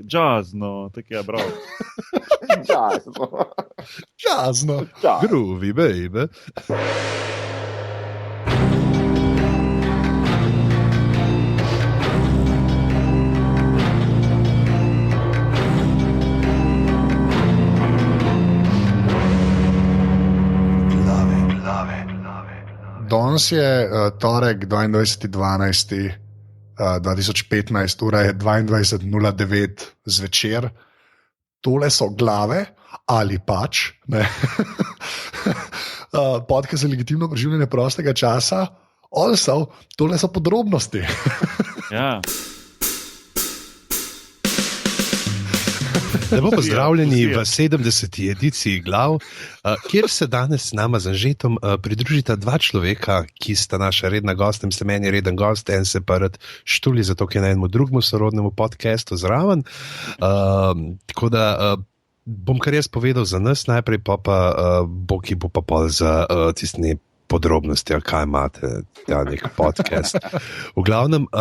Jazzno, tako je, bravo. Jazzno. Groovy, baby. Danes je torek 22.12.2015, ura je 22.09 zvečer. Tole so glave ali pač ne. Podcast za legitimno preživljanje prostega časa. Also, tole so podrobnosti. Ja. Lepo pozdravljeni v 70. ediciji Glav, kjer se danes s nama z Anžetom pridružita dva človeka, ki sta naša redna gosta, in se meni reden gost, en se pa rad štuli, zato je na enemu drugemu sorodnemu podcastu zraven. Tako da bom kar jaz povedal za nas najprej, pa Boki bo pa pol za tistne podrobnosti, ali kaj imate, ta nek podcast. V glavnem,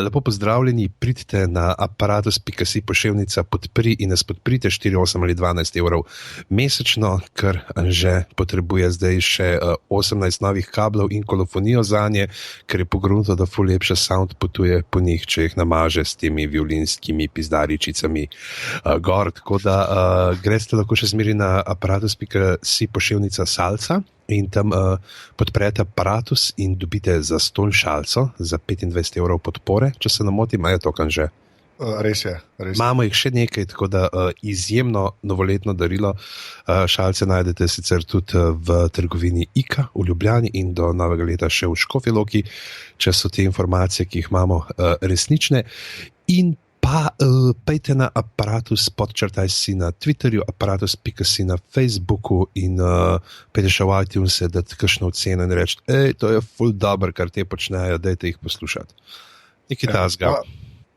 lepo pozdravljeni, pridite na aparatus.si poševnica podpri in nas podprite 4, 8 ali 12 evrov mesečno, ker Anže potrebuje zdaj še 18 novih kablov in kolofonijo zanje, ker je pogrunto, da ful lepše sound potuje po njih, če jih namaže s temi violinskimi pizdaričicami gor. Tako da greste lahko še zmeri na aparatus.si poševnica salca in tam podprete aparatus in dobite za ston šalco za 25 evrov podpore, če se ne motim, je to kan že. Res je. Imamo jih še nekaj, tako da izjemno novoletno darilo. Šalce najdete sicer tudi v trgovini Ika v Ljubljani in do novega leta še v Škofji Loki, če so te informacije, ki jih imamo, resnične. In pa pejte na aparatus.si na Twitterju, aparatus.si na Facebooku in pejte še v iTunes, dati kakšno oceno in reči, to je ful dober, kar te počnejo, dajte jih poslušati. Nekaj tazga.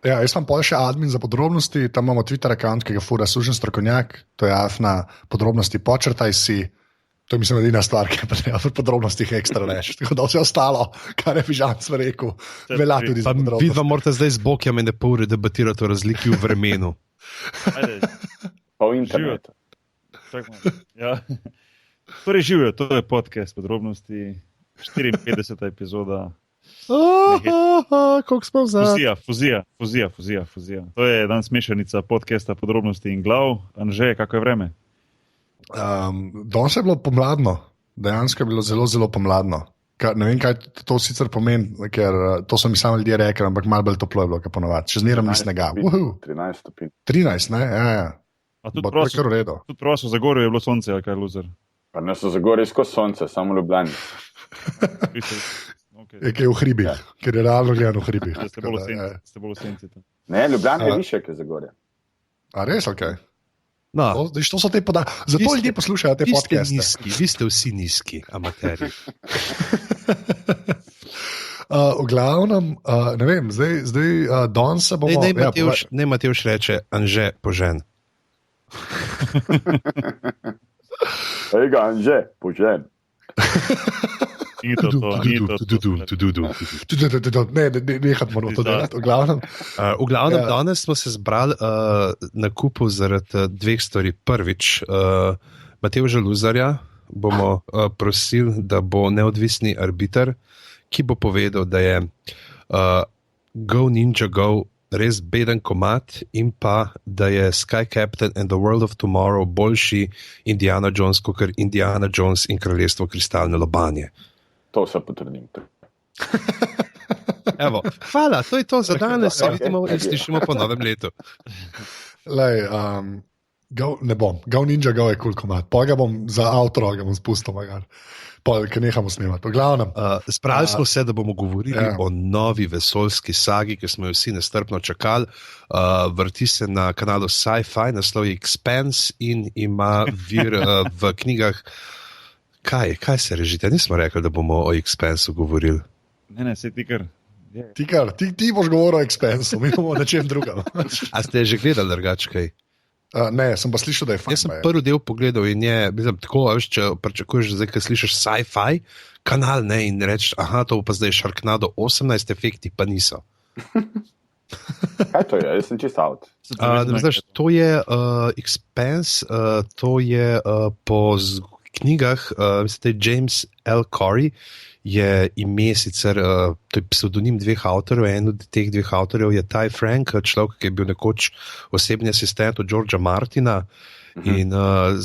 Ja, jaz imam pol še admin za podrobnosti, tam imamo Twitter account, ki ga fura Sužen Strokovnjak, to je afna podrobnosti _si. To je mislim edina stvar, ki je pa treba v podrobnostih ekstra reči. Tako da vse ostalo, kar je Fižanc rekel, velja tudi za podrobnosti. Vidva morate zdaj z Bokjem in pol ure debatirati o razliki v vremenu. Pa v internetu. Ja. Torej živijo, to je podcast podrobnosti, 54. epizoda. Koliko smo vzali? Fuzija. To je danes mešanica podcasta podrobnosti in glav. Anže, kako je vreme? Danes je bilo pomladno, dejansko je bilo zelo, zelo pomladno. Ne vem, kaj to sicer pomeni, ker to so mi sami ljudje rekli, ampak malo bolj toplo je bilo, kot ponovadi. Čez zmerom ni snega. 13 stopinj. 13, ne? Ja. Tudi prosto v Zagorju je bilo sonce, ali kaj loser? Pa ne so Zagorje skozi sonce, samo v Ljubljani. Je kaj v hribih, ker je realno gledano v hribih. Ste bolj v senci. Ne, Ljubljana je više, kot Zagorje. A res, ok. No, to so te podatke. Zato ljudje poslušajo te podcaste. Vi ste vsi nizki, amaterji. V glavnem, ne vem, zdaj danes se bomo... Ne, Matevž reče, Anže, požen. Ejga, Anže, požen. Nehati moramo to delati, v glavnem. V glavnem, danes smo se zbrali na kupu zaradi dveh stvari. Prvič, Matevža Luzarja bomo prosili, da bo neodvisni arbiter, ki bo povedal, da je Go Ninja Go res beden komad in pa, da je Sky Captain and the World of Tomorrow boljši Indiana Jones, kot Indiana Jones in Kraljestvo kristalne lobanje. To se potrdim. Evo, hvala, to je to za danes. Se vidimo in slišimo po novem letu. Lej, ne bom. Go Ninja Go je cool komad. Pa ga bom za outro, ga bom spustil, ker nehamo snemati. Spravili smo se, da bomo govorili o novi vesoljski sagi, ki smo jo vsi nestrpno čakali. Vrti se na kanalu Sci-Fi, naslov je Expanse in ima vir v knjigah. Kaj se režite? Nismo rekli, da bomo o Expansu govorili. Ne, se ti kar. Ti boš govoril o Expansu, mi bomo o nečem drugem. A ste že gledali drugačkaj? Ne, sem pa slišal, da je fajn. Jaz sem prvi del pogledal in je, mislim, tako, če pričakuješ, zdaj, ko slišiš Sci-Fi kanal, ne, in rečeš, aha, to pa zdaj Sharknado 18 efekti, pa niso. Kaj to je? Jaz sem čist out. Znaš, to je Expanse, to je po knjigah, mislim, da je James L. Corey, je ime sicer, to je pseudonim dveh avtorjev, en od teh dveh avtorjev je Ty Frank, človek, ki je bil nekoč osebni asistent od Georgea Martina in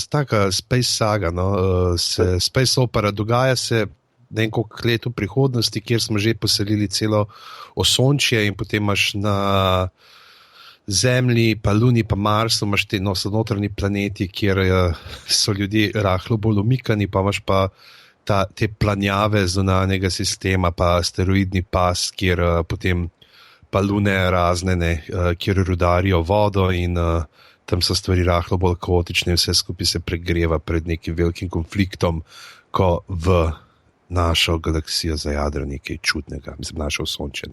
taka space saga, no, space opera, dogaja se nekaj let v prihodnosti, kjer smo že poselili celo osončje in potem imaš na Zemlji, pa Luni, pa Marsu, imaš te notranji planeti, kjer so ljudje rahlo bolj umikani, pa imaš pa te planjave zunanjega sistema, pa asteroidni pas, kjer potem pa lune razne, kjer rudarijo vodo in tam so stvari rahlo bolj kaotične in vse skupaj se pregreva pred nekim velikim konfliktom, ko v našo galaksijo zajadra nekaj čudnega, mislim, našo osončje.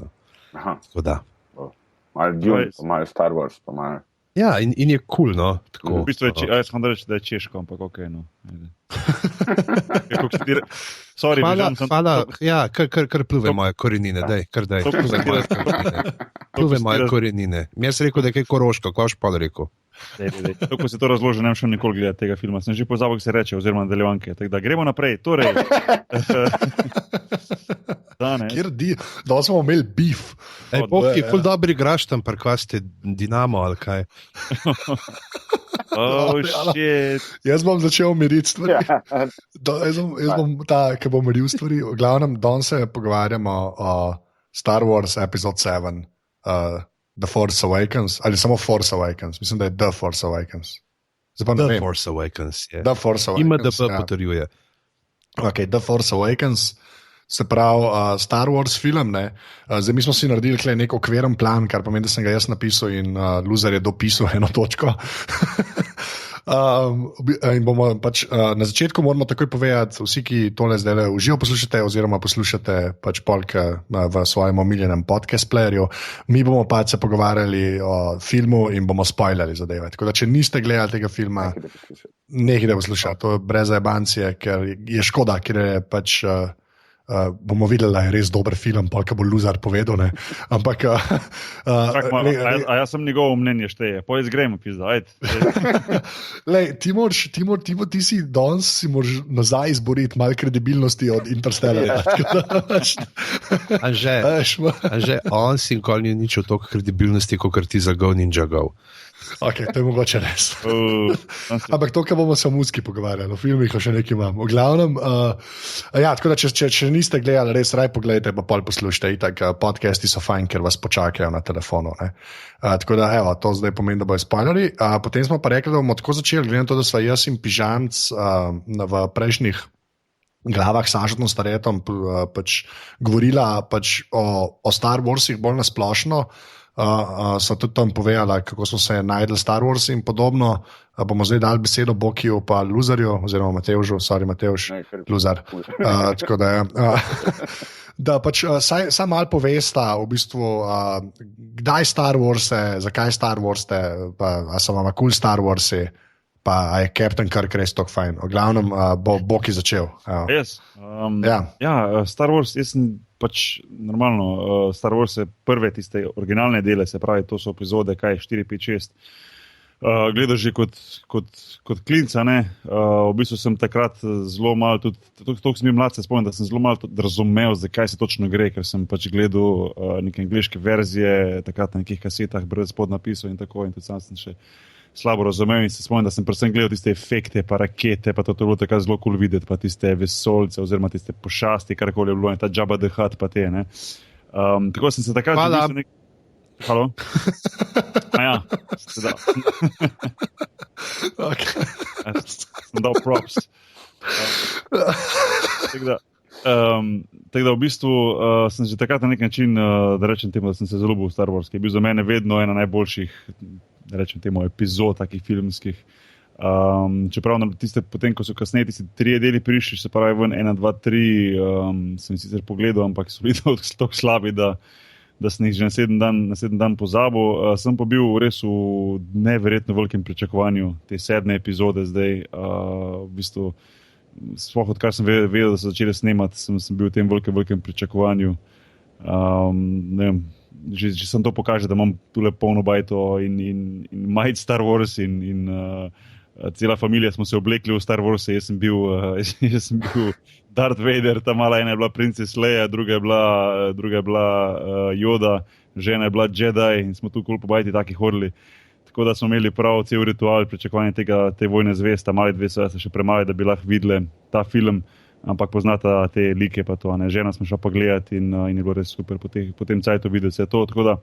Tako da. Malo Dune, pa malo Star Wars, pa malo... Ja, in je cool, no. Tako, v bistvu jaz sem reči, da je češko, ampak ok, no. Sorry, hvala, ja, kar pluve moje korenine, daj. Pluve moje korenine. Mi jaz rekel, da je kaj Koroško, kaj boš pa rekel? Ko si to razložil, ne bom šel nikoli gledati tega filma. Sem že pozabil, kako se reče, oziroma nadaljevanke. Tako da gremo naprej. Torej, da smo imeli beef. Bog, ki ful dobri igraš tam, kaj ste Dinamo ali kaj. Oh, shit. Jaz bom začel miriti stvari. Jaz bom ta, ki bom miril stvari. V glavnem, danes se pogovarjamo o Star Wars Episode 7. The Force Awakens, ali samo Force Awakens, mislim, da je The Force Awakens. The Force Awakens, je. The Force Awakens, IMDb potrjuje. Ok, The Force Awakens, se pravi Star Wars film, ne. Zdaj mi smo si naredili nek okviren plan, kar pomeni, da sem ga jaz napisal in Loser je dopisal eno točko. In bomo pač, na začetku moramo takoj povedati, vsi, ki tole zdaj uživo poslušate oziroma poslušate pač polk v svojem omiljenem podcast playerju, mi bomo pač se pogovarjali o filmu in bomo spoilerali zadeve. Tako da, če niste gledali tega filma, nehajte poslušati. To je brez zajebancije, ker je škoda, ker je pač... bomo videli, da je res dober film, pa kaj bo Loser povedal, ne. Ampak... a jaz sem njegovo mnenje šteje. Pojdz gremo, pizda, ajde. Lej, ti si danes si moraš nazaj izboriti malo kredibilnosti od Interstellarja. Anže, on si nikoli ni nič od toliko kredibilnosti, kot ti za Go Ninja Go. Ok, to je mogoče res. Ampak to, kar bomo se o muziki pogovarjali, o filmih še nekaj imam. V glavnem, tako da, če niste gledali, res raj pogledajte, pa pol poslušajte. Itak, podcasti so fajn, ker vas počakajo na telefonu. Ne? Tako da, evo, to zdaj pomeni, da bojo spoilerji. Potem smo pa rekli, da bomo tako začeli, glede na to, da sva jaz in Pižamc v prejšnjih glavah s Anžetom Staretom pač govorila pač o Star Warsih bolj nasplošno. So tudi tam povedala, kako so se najdli Star Wars in podobno. Bomo zdaj dali besedo Bokiju pa Luzarju, oziroma Matevžu, sorry Matevž, Luzar. Tako da je. Da pač saj malo povesta v bistvu, kdaj Star Warse, zakaj Star Warse, a so vam cool Star Warsi, pa a je Captain Kirk res tako fajn. V glavnem bo Boki začel. Yes. Star Wars, jaz sem pač normalno, Star Wars je prve tiste originalne dele, se pravi, to so epizode, 4, 5, 6. Gledal že kot klinca, ne. V bistvu sem takrat zelo malo, tudi toliko sem bil mlad, se spomnim, da sem zelo malo razumel, zakaj se točno gre, ker sem pač gledal neke angliške verzije, takrat na nekih kasetah brez podnapisov in tako, in tudi sam sem še slabo razumel in se spomnim, da sem predvsem gledal tiste efekte, pa rakete, pa to je bilo tako zelo cool videti, pa tiste vesoljce oziroma tiste pošasti, karkoli je bilo, in ta Jabba the Hutt, pa te, ne. Tako sem se takrat... Hvala. Halo? Ja, sedaj. Ok. Sem dal props. Tako da v bistvu sem že takrat na nek način, da rečem temu, da sem se zaljubil v Star Wars, ki je bil za mene vedno ena najboljših, da rečem temu, epizod takih filmskih. Čeprav tiste, potem, ko so kasneje tisti 3 deli prišli, se pravi ven 1, 2, 3, sem sicer pogledal, ampak so bili tako slabi, da sem jih že naslednji dan pozabil. Sem pa bil res v neverjetno velikem pričakovanju te 7. epizode zdaj. V bistvu, sploh odkar sem vedel, da so začeli snemati, sem bil v tem velikem pričakovanju. Ne vem, že sem to pokaže, da imam tule polno bajto in majt Star Wars in cela familija smo se oblekli v Star Wars, jaz sem bil Darth Vader, ta mala ena je bila Princess Leia, druga je bila Yoda, žena je bila Jedi in smo tu kul po bajti taki hodili. Tako da smo imeli prav cel ritual pričakovanja te vojne zvezde, mali dve so se še premali, da bi lahko videli ta film, ampak poznata te like pa to, ne. Žena smo šla pa gledati in je bilo res super po tem cajtu videti se to, tako da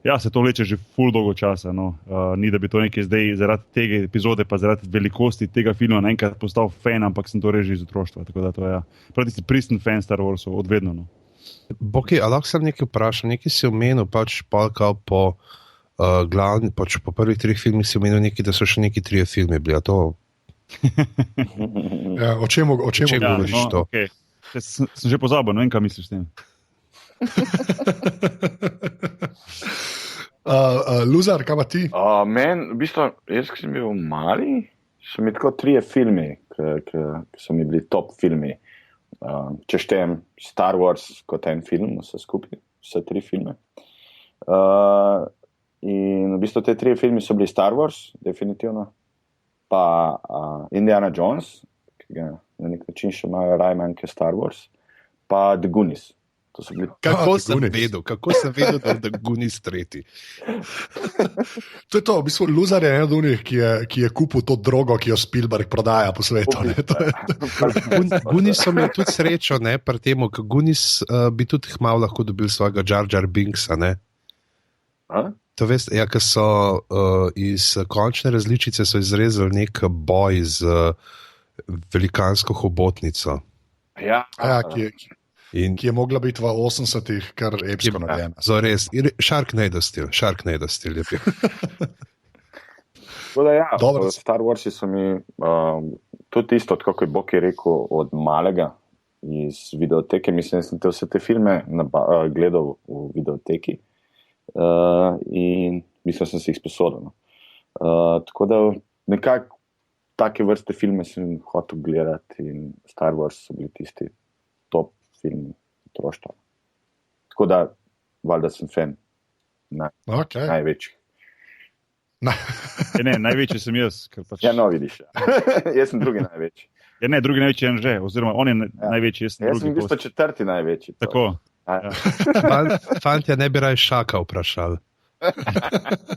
ja, se to vleče že ful dolgo časa, no. Ni da bi to nekaj zdaj zaradi tega epizode pa zaradi velikosti tega filma naenkrat postal fan, ampak sem to res že iz otroštva, tako da to je, prav tisti pristen fan Star Warsov, odvedno, no. Boki, a lahko sem nekaj vprašal, nekaj si omenil pač polkal po glavni, pač po prvih 3 filmih si omenil nekaj, da so še neki 3 filmi bili, a to... Ja, o čem govoriš to? Okay. Sem že pozabil, ne vem, kaj misliš s tem. Luzar, kaj pa ti? V bistvu, jaz, ki sem bil mali, so mi tako 3 filmi, ki so mi bili top filmi. Če štejem Star Wars kot en film, vse 3 filme. In v bistvu te 3 filmi so bili Star Wars, definitivno, pa Indiana Jones, ki ga na nek način še malo rajmanj ke Star Wars, pa The Goonies. Kako sem vedel, da je The Goonies 3? To je to, v bistvu Luzar je eden od njih, ki je kupil to drogo, ki jo Spielberg prodaja po svetu. Goonies so imeli tudi srečo, ne, pri temu, ker Goonies bi tudi malo lahko dobil svojega Jar Jar Binksa, ne? To veste, ja, ker so iz končne različice so izrezali nek boj z velikansko hobotnico. Ja, ki je mogla biti v 80-ih kar epsko narejena. Res, Sharknado stil je bil. Tako da ja, Star Warsi so mi tudi isto, tako kot je Boki rekel, od malega iz videoteke. Mislim, da sem vse te filme gledal v videoteki. In mislim, sem se jih sposodil. Tako da nekako take vrste filme sem hotel gledati in Star Wars so bili tisti top filmi otroštva. Tako da valjda sem fan največji. Največji sem jaz. Ja, no, vidiš. Jaz sem drugi največji. Ja, ne, drugi največji je Anže, oziroma on je največji, jaz sem drugi. Jaz sem v bistvu 4. največji. Tako. Ja. Fantje, ne bi raj Šaka vprašali.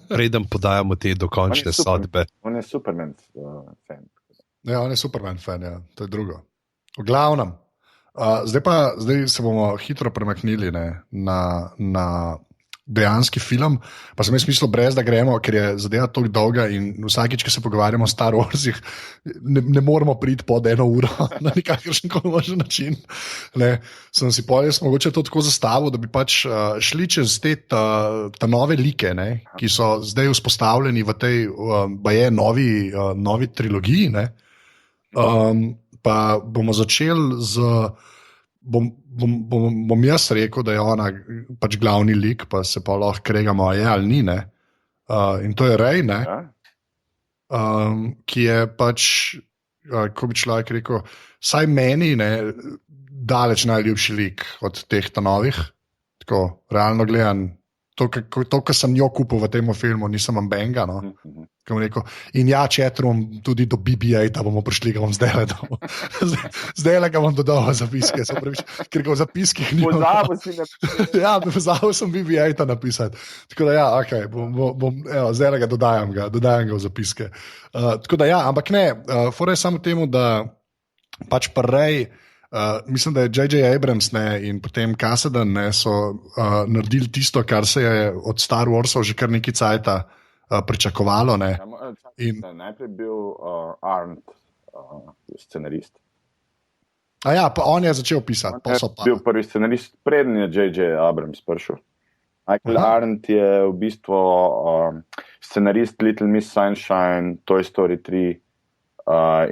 Preden podajamo te dokončne sodbe. On je Superman fan. Ja, on je Superman fan, ja. To je drugo. V glavnem, zdaj se bomo hitro premaknili na dejanski film, pa sem jaz mislil, brez da gremo, ker je zadeva toliko dolga in vsakič, ko se pogovarjamo o Star Warsih, ne moramo priti pod 1 uro na nikakršen možen način. Sem si jaz mogoče to tako zastavil, da bi pač šli čez te ta nove like, ne, ki so zdaj vzpostavljeni v tej novi trilogiji. Ne. Pa bomo začeli z... Bom jaz rekel, da je ona pač glavni lik, pa se pa lahko kregamo, je ali ni, ne. In to je Rey, ne. Ki je pač, ko bi človek rekel, saj meni, ne, daleč najljubši lik od teh novih, tako realno gledan. To, kar sem jo kupil v tem filmu, nisem ambenga, no. In ja, četrom tudi do BB-8, da bomo prišli, ga bom zdaj ga bom dodal v zapiske, ker ga v zapiskih ni. Pozabil sem BB-8 napisati. Tako da ja, okay, zdaj ga dodajam ga v zapiske. Tako da ja, ampak ne, fora je samo temu, da pač prej, mislim, da je J.J. Abrams in potem Kasdan so naredili tisto, kar se je od Star Warsov že kar nekaj cajta pričakovalo. Ne. Najprej bil Arndt scenarist. A ja, pa on je začel pisati. Bil prvi scenarist, preden je J.J. Abrams prišel. Michael Arndt je v bistvu scenarist Little Miss Sunshine, Toy Story 3,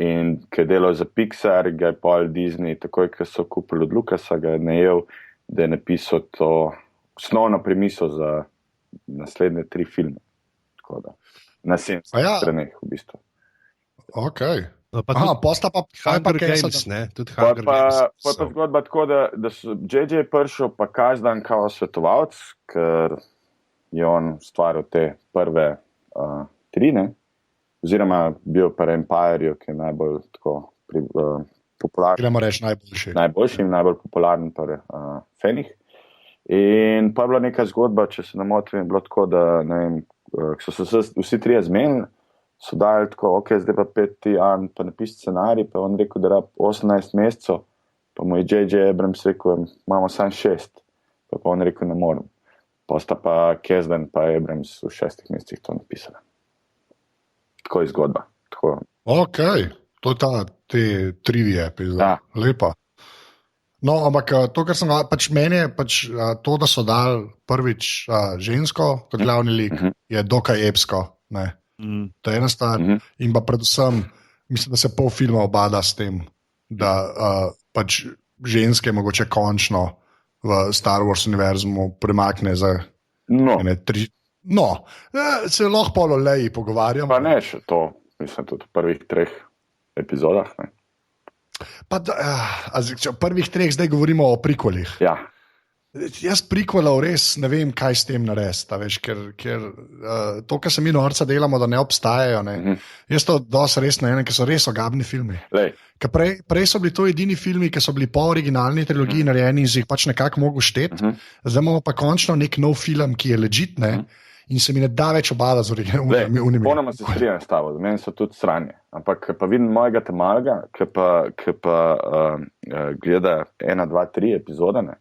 in ki je delal za Pixar, ga je Paul Disney, takoj, ko so kupili od Lucasa, ga je najel, da je napisal to osnovno premiso za naslednje 3 filme. Tako da, na 7 straneh v bistvu. Ok. Posta pa Hunger Games, ne? Tudi Hunger Games. Pa zgodba tako, da so JJ prišel pa kazdan kao svetovalc, ker je on stvaril te prve 3, ne? Oziroma bil pa Empire, ki je najbolj tako popularen. Gremo reči najboljši. Najboljši in najbolj popularen pri fenih. In pa je bila neka zgodba, če se ne motim, je bilo tako, da ne vem, so se vsi 3 zmenili, so dali tako, ok, zdaj pa 5 Jan pa napiši scenarij, pa on rekel, da rab 18 mesecev, pa mu je J.J. Abrams rekel, imamo samo 6, pa on rekel, ne morem. Pa sta pa Kasdan pa Abrams v 6 mesecih to napisali. Tako je zgodba. Tako. Ok, to je te trivije epizode. Ja. Lepa. No, ampak to, kar sem pač meni je to, da so dali prvič žensko kot glavni lik, je dokaj epsko, ne. To je ena stvar. In pa predvsem, mislim, da se pol filma obada s tem, da pač ženske mogoče končno v Star Wars univerzumu premakne za ene 3. No, se lahko pol o Leji pogovarjamo. Pa ne še to, mislim, tudi v prvih 3 epizodah, ne. Pa v prvih 3 zdaj govorimo o prequelih. Ja. Jaz prequelov res ne vem, kaj s tem narediti, veš, ker to, kar se mi norca delamo, da ne obstajajo, ne. Jaz to dosti resno ene, ki so res ogabni filmi. Prej so bili to edini filmi, ki so bili po originalni trilogiji narejeni in si jih pač nekako mogo šteti. Zdaj imamo pa končno nek nov film, ki je legit, ne. In se mi ne da več obada z originalnimi. Ponoma se strinjam s tabo, meni so tudi sranje. Ampak pa vidim mojega Temaga, ki pa gleda 1, 2, 3 epizode, ne.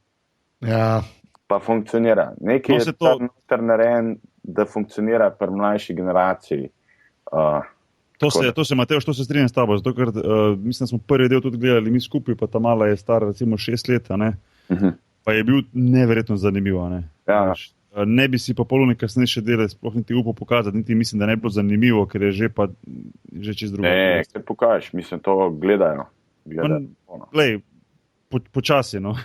Ja. Pa funkcionira. Nekaj je to narejen, da funkcionira pri mlajši generaciji. To se Mateoš, to se strinjam s tabo, zato ker mislim, da smo prvi del tudi gledali mi skupaj, pa ta mala je stara recimo 6 let, ne? Pa je bil neverjetno zanimiv, ne? Ja. Ne bi si pa polno kasnejše dele sploh niti upal pokazati, niti mislim, da ne bi bilo zanimivo, ker je že čez drugo. Ne, kaj pokažeš, mislim, to gledajo. Glej, počasi, no.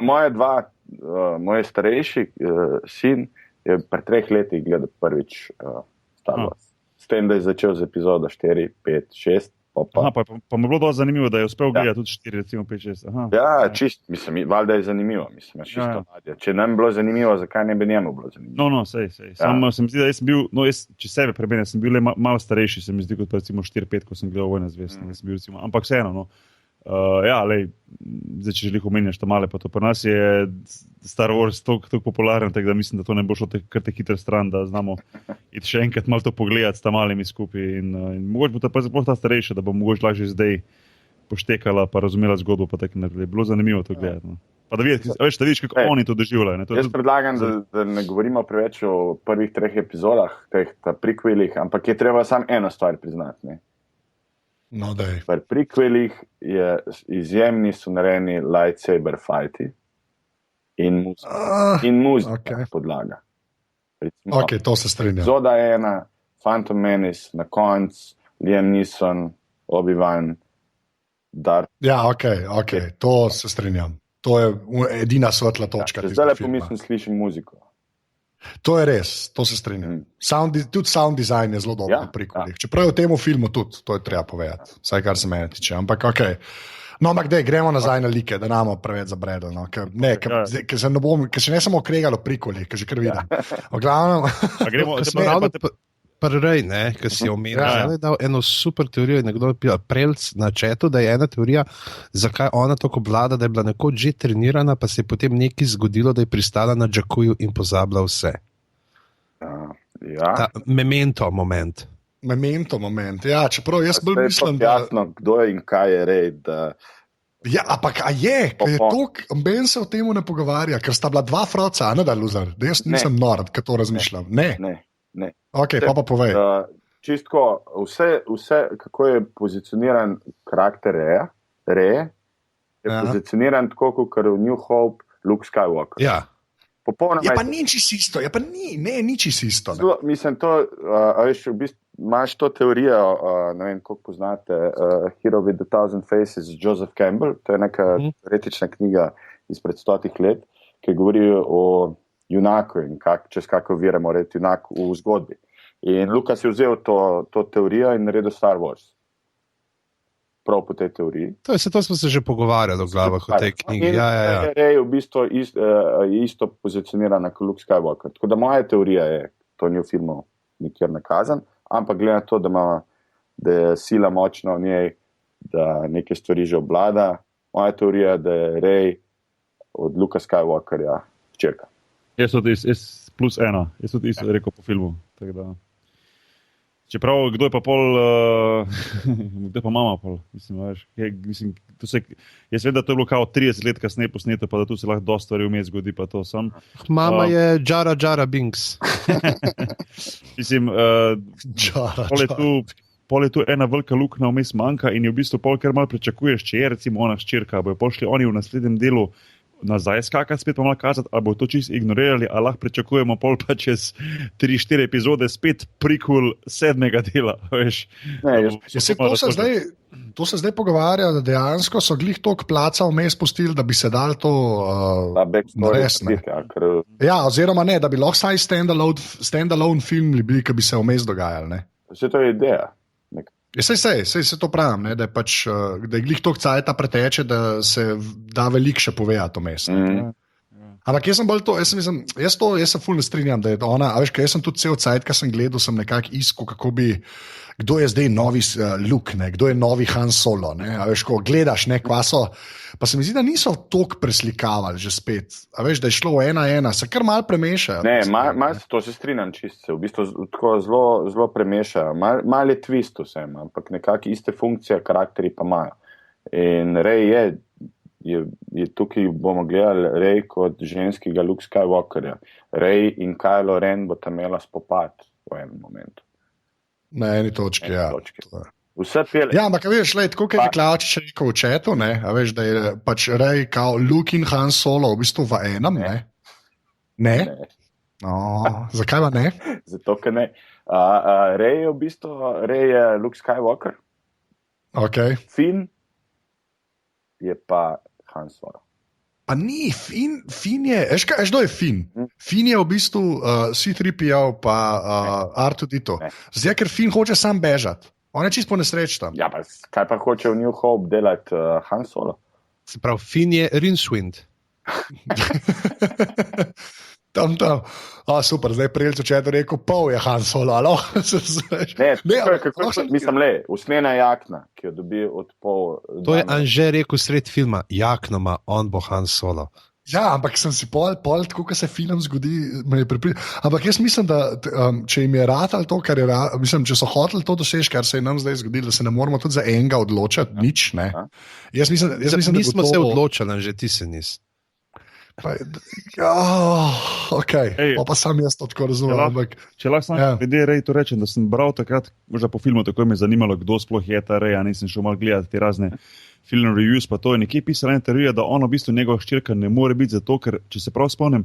Moj starejši sin je pri 3 letih gledal prvič Star Wars. S tem, da je začel z epizodo 4, 5, 6. Pa mu je bilo dosti zanimivo, da je uspel gledati tudi 4, recimo 5, 6. Ja, čist, mislim, valjda je zanimivo. Mislim, Če nam je bilo zanimivo, zakaj ne bi njemu bilo zanimivo? No, sej. Samo se mi zdi, da jaz sem bil, če sebe prebenem, sem bil le malo starejši, se mi zdi, kot pa recimo 4-5, ko sem gledal Vojna zvezd. Ampak vseeno, no. Zdaj, če želih omenjaš ta male, pa to pri nas je Star Wars toliko popularen, tako da mislim, da to ne bo šlo kar te hitre stran, da znamo iti še enkrat malo to pogledati s ta malimi skupaj in mogoče bo ta starejša, da bo mogoče lažje zdaj poštekala pa razumela zgodbo, pa tako naprej. Bilo zanimivo to gledati. No. Pa da vidiš, kako oni to doživljajo. Jaz predlagam, da ne govorimo preveč o prvih 3 epizodah, teh prequelih, ampak je treba samo eno stvar priznati, ne. No, pri prequelih je izjemni so narejeni lightsaber fighti in muzika podlaga. Recimo, ok, to se strinjam. Epizoda 1, Phantom Menace, na koncu Liam Neeson, Obi-Wan, Darth. Ja, ok, to se strinjam. To je edina svetla točka. Zdaj lepo mislim, slišim muziko. To je res, to se strinjam. Tudi sound design je zelo dobro pri prequelih. Čeprav je v tem filmu tudi, to je treba povedati, vsaj kar se mene tiče. Ampak ok. No, ampak gremo nazaj na like, da namo preveč zabredel. No. Ker se ne samo okregalo prequelih, ker že kar vidim. Gremo, Prrej, ki si omenil, da je dal eno super teorijo in nekdo je pil Prelc na četu, da je ena teorija, zakaj ona tako vlada, da je bila nekoč že trenirana, pa se je potem nekaj zgodilo, da je pristala na Jakkuju in pozabila vse. Ta memento moment. Ja, čeprav jaz bolj mislim, da... Jasno, kdo je in kaj je red, Ja, ampak je to, ben se o tem ne pogovarja, ker sta bila 2 froca, a ne da loser, da jaz nisem nord, ki to razmišljam. Ne. Ok, pa povej. Čistko, vse, kako je pozicioniran karakter Reje, je pozicioniran tako, kot v New Hope Luke Skywalker. Ja. Je pa nič isto, nič isto. Mislim, to, veš, v bistvu imaš to teorijo, ne vem, koliko poznate, Hero with a Thousand Faces, Joseph Campbell, to je neka teoretična knjiga izpred 100 let, ki govori o junaku in čez kako vire mora iti junak v zgodbi. In Lucas je vzel to teorijo in naredil Star Wars. prav po tej teoriji. To smo se že pogovarjali v glavah o tej knjigi. Ja. Rey v bistvu isto pozicionirana kot Luke Skywalker. Tako da moja teorija je, to ni v filmu nikjer nakazan, ampak glede na to, da je sila močna v njej, da neke stvari že obvlada, moja teorija je, da je Rey od Luka Skywalkerja hčerka. Jaz +1, jaz tudi isto rekel po filmu. Čeprav, kdo je pa kdo je pa mama pol? Jaz vem, da to je bilo kao 30 let kasneje posneto, pa da tu se lahko dosta stvari vmes zgodi, pa to sem. Mama je Jar Binks. Mislim, pol je tu ena velika luknja vmes manjka in je v bistvu pol, ker malo pričakuješ, če je recimo ona hčerka, bojo pošli oni v naslednjem delu nazaj skakati, spet pa malo kazati, ali bo to čisto ignorirali, ali lahko pričakujemo pol pa čez 3-4 epizode spet prequel 7. dela. Veš, to se zdaj pogovarja, da dejansko so glih toliko placa vmes pustili, da bi se dal to narediti. Ja, oziroma ne, da bi lahko saj standalone film bili, ki bi se vmes dogajali. Vse to je ideja. Sej se to pravim, ne, da je glih toliko cajta preteče, da se da veliko še povedati o mestu. Ampak jaz sem bolj to, jaz se ful ne strinjam, da je ona, a veš, kaj jaz sem tudi cel cajt, ko sem gledal, sem nekako iskal, kdo je zdaj novi Luke, ne, kdo je novi Han Solo, ne, a veš, ko gledaš, ne, kvaso, pa se mi zdi, da niso toliko preslikavali že spet, a veš, da je šlo 1:1, se kar malo premešajo. Ne, malo to se strinjam čisto, v bistvu tako zelo premešajo, malo je twist vsem, ampak nekako iste funkcije, karakteri pa imajo. In Rey je tukaj, bomo gledali Rey kot ženskega Luke Skywalkerja. Rey in Kylo Ren bo tam imela spopad v enem momentu. Na eni točki, ja. Vse pele. Ja, ampak veš, tako kot je Klačič rekel v četu, ne, a veš, da je pač Rey kao Luke in Han Solo v bistvu v enem, ne? Ne? No, zakaj pa ne? Zato, ker ne. Rey je v bistvu, Rey je Luke Skywalker. Ok. Finn je pa Han Solo. Pa ni, Finn je, kdo je Finn? Finn je v bistvu C-3PO pa R2-D2. Zdaj, ker Finn hoče sam bežati. On je čisto po nesreči tam. Ja, pa kaj pa hoče v New Hope delati Han Solo? Se pravi, Finn je Rincewind. Tam. Super, zdaj prijel, če je rekel, pol je Han Solo, alo? Mislim, usnjena jakna, ki jo dobi od pol. To je Anže rekel sred filma, jaknoma, on bo Han Solo. Ja, ampak sem si pol tako, ko se film zgodi, me je pripričal. Ampak jaz mislim, da če jim je ratalo to, kar je mislim, če so hoteli to doseči, kar se je nam zdaj zgodilo, da se ne moramo tudi za enega odločiti, nič, ne. Jaz mislim, da nismo se odločili, že ti se nisi. Pa sam jaz to tako razumem. Če lahko sam glede Rey to rečem, da sem bral takrat, možda po filmu, tako me je zanimalo, kdo sploh je ta Rey, nisem šel malo gledati te razne film reviews, pa to je nekje pisala ena teorija, da ona v bistvu njegova hčerka ne more biti zato, ker, če se prav spomnim,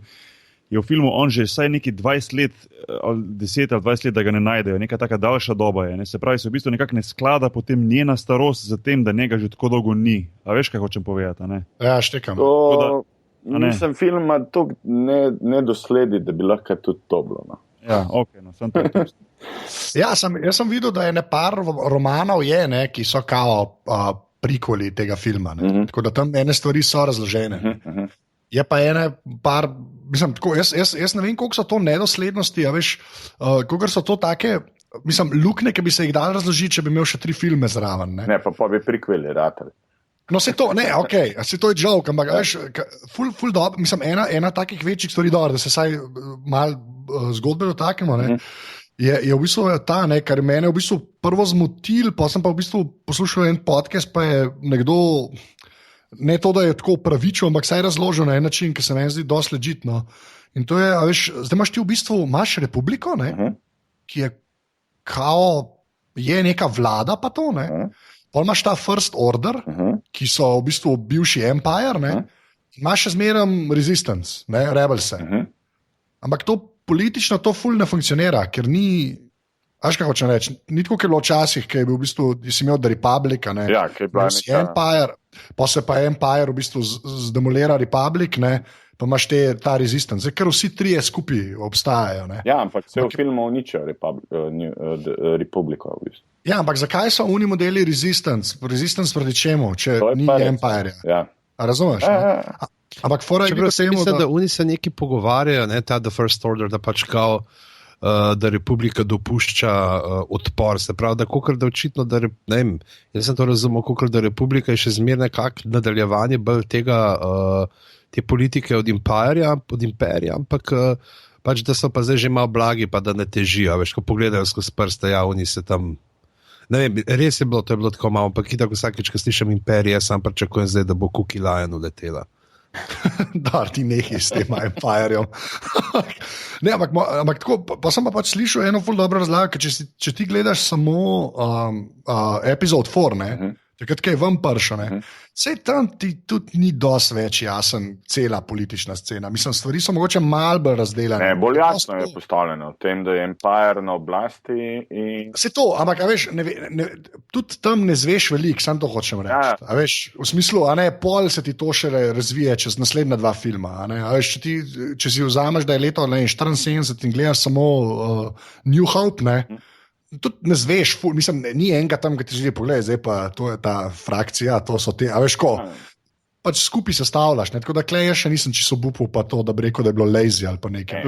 je v filmu on že vsaj neki 20 let, 10 ali 20 let, da ga ne najdejo, neka taka daljša doba je, ne? Se pravi, se v bistvu nekako ne sklada potem njena starost z tem, da njega že tako dolgo ni. A veš, kaj hočem povedati, ne? Ja, štekam. Nisem filma tako nedosledi, da bi lahko tudi to bilo. No. Ja, ok, no, sem to. Jaz sem videl, da je par romanov, ki so kao prikoli tega filma. Tako da tam ene stvari so razložene. Je pa par, mislim, tako, jaz ne vem, koliko so to nedoslednosti, a veš, koliko so to take, mislim, lukne, ki bi se jih dal razložiti, če bi imel še 3 filme zraven. Ne, pa bi prikveli ratali. No, se to, ne, ok, se to je joke, ampak veš, ful dobro, mislim, ena takih večjih stvari dobro, da se saj malo zgodbe dotaknemo, ne, je v bistvu ta, ne, kar mene v bistvu prvo zmotil, pa sem pa v bistvu poslušal en podcast, pa je nekdo, ne to, da je tako pravičil, ampak saj razložil na en način, ki se meni zdi dosti legitno. In to je, a veš, zdaj imaš ti v bistvu, imaš republiko, ne, ki je kao, je neka vlada pa to, ne, pol imaš ta First Order, ki so v bistvu bivši Empire, ne, imaš še zmeraj Resistance, ne, Rebelse. Ampak to politično to ful ne funkcionira, ker ni, veš kaj hočem reči, ni tako, ker je bilo včasih, ker je bil v bistvu, si imel The Republic, ne, ja, Empire, pa se pa Empire v bistvu zdemolira Republic, ne, pa imaš ta Resistance, ker vsi trije skupaj obstajajo. Ne? Ja, ampak se v filmu uničijo Republiko. V bistvu. Ja, ampak zakaj so oni modeli Resistance? Resistance proti čemu, če ni Empire? Ja. Razumeš? Ampak fora je bilo temu, da oni se neki pogovarjajo, ne, ta The First Order, da pač kao, da Republika dopušča odpor. Se pravi, da kokr da očitno, da ne vem, jaz sem to razumel, kokr da Republika je še zmer nekak nadaljevanje bolj tega, te politike od imperija, ampak pač da so pa zdaj že malo blagi, pa da ne težijo. Veš, ko pogledajo skozi prste, ja, oni se tam. Ne vem, res je bilo, to je bilo tako malo, ampak tako vsakeč, ko slišim imperije, sam pričakujem zdaj, da bo Cookie Lion uletela. Da, ti nehi s tem Empireom. Ne, ampak tako, pa sem pa pač slišal eno ful dobro razlago, ker če ti gledaš samo epizod 4, ne, takrat, kaj je vam pršo, ne, sej tam ti tudi ni dosti več jasen cela politična scena. Mislim, stvari so mogoče malo bolj razdeljene. Ne, bolj jasno je postavljeno, tem, da je Empire na oblasti in... Se to, ampak, a veš, tudi tam ne zveš veliko, sam to hočem reči. Ja. A veš, v smislu, a ne, pol se ti to šele razvije čez naslednja 2 filma, a ne, a veš, če si vzameš, da je leto 74 in gledaš samo New Hope, ne, tudi ne zveš, mislim, ni enega tam, ki ti že pogledaj, zdaj pa to je ta frakcija, to so te, a veš ko, pač skupaj sestavljaš, ne, tako da klej še nisem čisto obupal pa to, da bi rekel, da je bilo lazy ali pa nekaj.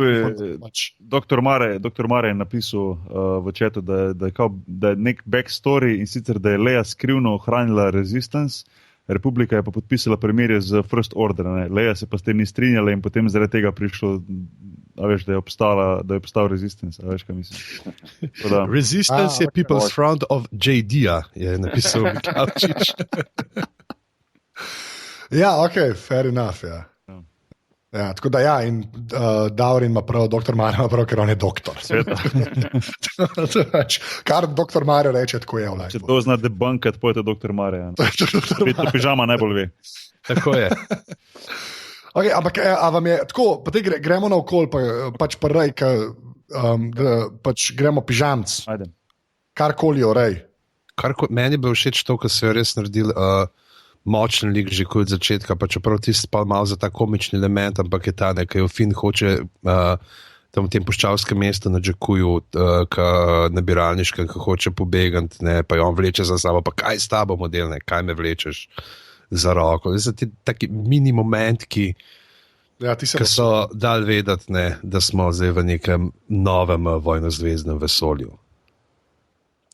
Dr. Mare je napisal v chatu, da je nek backstory in sicer, da je Leia skrivno ohranila Resistance, Republika je pa podpisala premirje z First Order, ne. Leia se pa s tem ni strinjala in potem zaradi tega prišlo, a veš, da je obstal Resistance, a veš, kaj mislim. Resistance je People's Front of JD-a, je napisal Miklavčič. Ja, ok, fair enough, ja. Ja, tako da ja, in Daurin ima prav, dr. Mario ima prav, ker on je doktor. Kar dr. Mario reče, tako je v life. Če to zna debunkat, pojete dr. Mario. Spet pižama najbolj ve. Tako je. Okay, ampak a vam je tako, pa te gremo na okol, pač pa rej, pač gremo pižamc. Ajde. Karkoli o rej. Meni bi všeč to, ko se je res naredil močen lik že kot začetka, pa čeprav ti spal malo za ta komični element, ampak je ta nekaj, Finn hoče tam v tem puščavskem mestu na Džekuju, nabiralniškem, ki hoče pobegati, ne, pa jo on vleče za sabo, pa kaj s tabo model, ne, kaj me vlečeš za roko. Zdaj so ti taki mini momenti, ki so dal vedeti, ne, da smo zdaj v nekem novem vojnozvezdnem vesolju.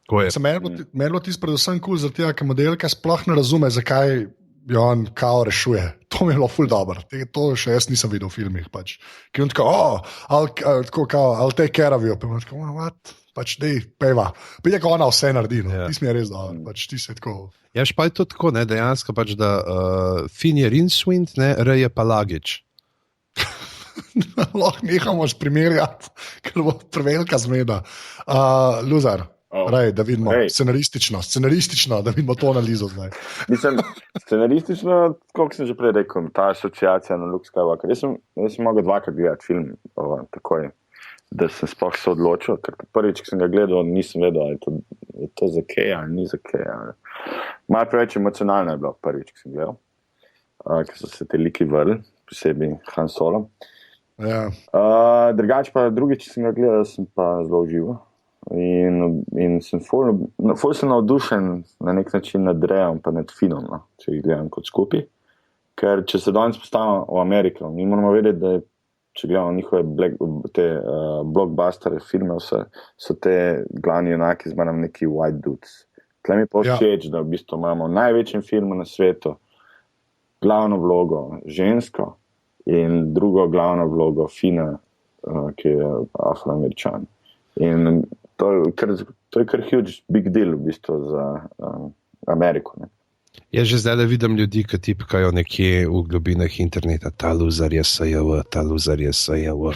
Meni je bilo tisto predvsem kul, ker modelka sploh ne razume, zakaj jo on kao rešuje. To mi je bilo ful dobro. To še jaz nisem videl v filmih. Pač. Ker on tako, I'll take care of you. Pa je tako, what? Pač dej, peva. Pa je tako ona vse naredi. No. Ti mi je res dobro. Pač ti se tako... Ja, pa je to tako, ne, dejansko pač, da Finn je Rincewind, ne, Rey je pa Luggage. Lahko nehamo primerjati, ker bo prevelika zmeda. Luzar. Rej, da vidimo scenaristično, da vidimo to analizo zdaj. Mislim, scenaristično, koliko sem že prej rekel, ta asociacija na Luke Skywalker. Jaz sem mogel 2krat gledati film, takoj, da sem sploh se odločil, ker prvič, ko sem ga gledal, nisem vedel, ali je to za kaj, ali ni za kaj. Malo preveč emocionalno je bilo prvič, ko sem gledal, ker so se te liki vrli, posebej Han Solo. Ja. Drugače pa drugič, ko sem ga gledal, sem pa zelo užival. In sem ful sem navdušen na nek način nad Reyom pa nad Finnom, no, če jih gledam kot skupaj. Ker če se danes postavimo v Ameriko, mi moramo vedeti, da če gledamo njihove blockbuster filme, so te glavni junaki zmeraj neki white dudes. Tle mi pa všeč, da v bistvu imamo v največjem filmu na svetu glavno vlogo žensko in drugo glavno vlogo Finna, ki je Afroameričan. In to je kar huge big deal v bistvu za Ameriko. Ne? Jaz že zdaj vidim ljudi, ki tipkajo nekje v globinah interneta, ta loser je SJW, ta loser je SJW.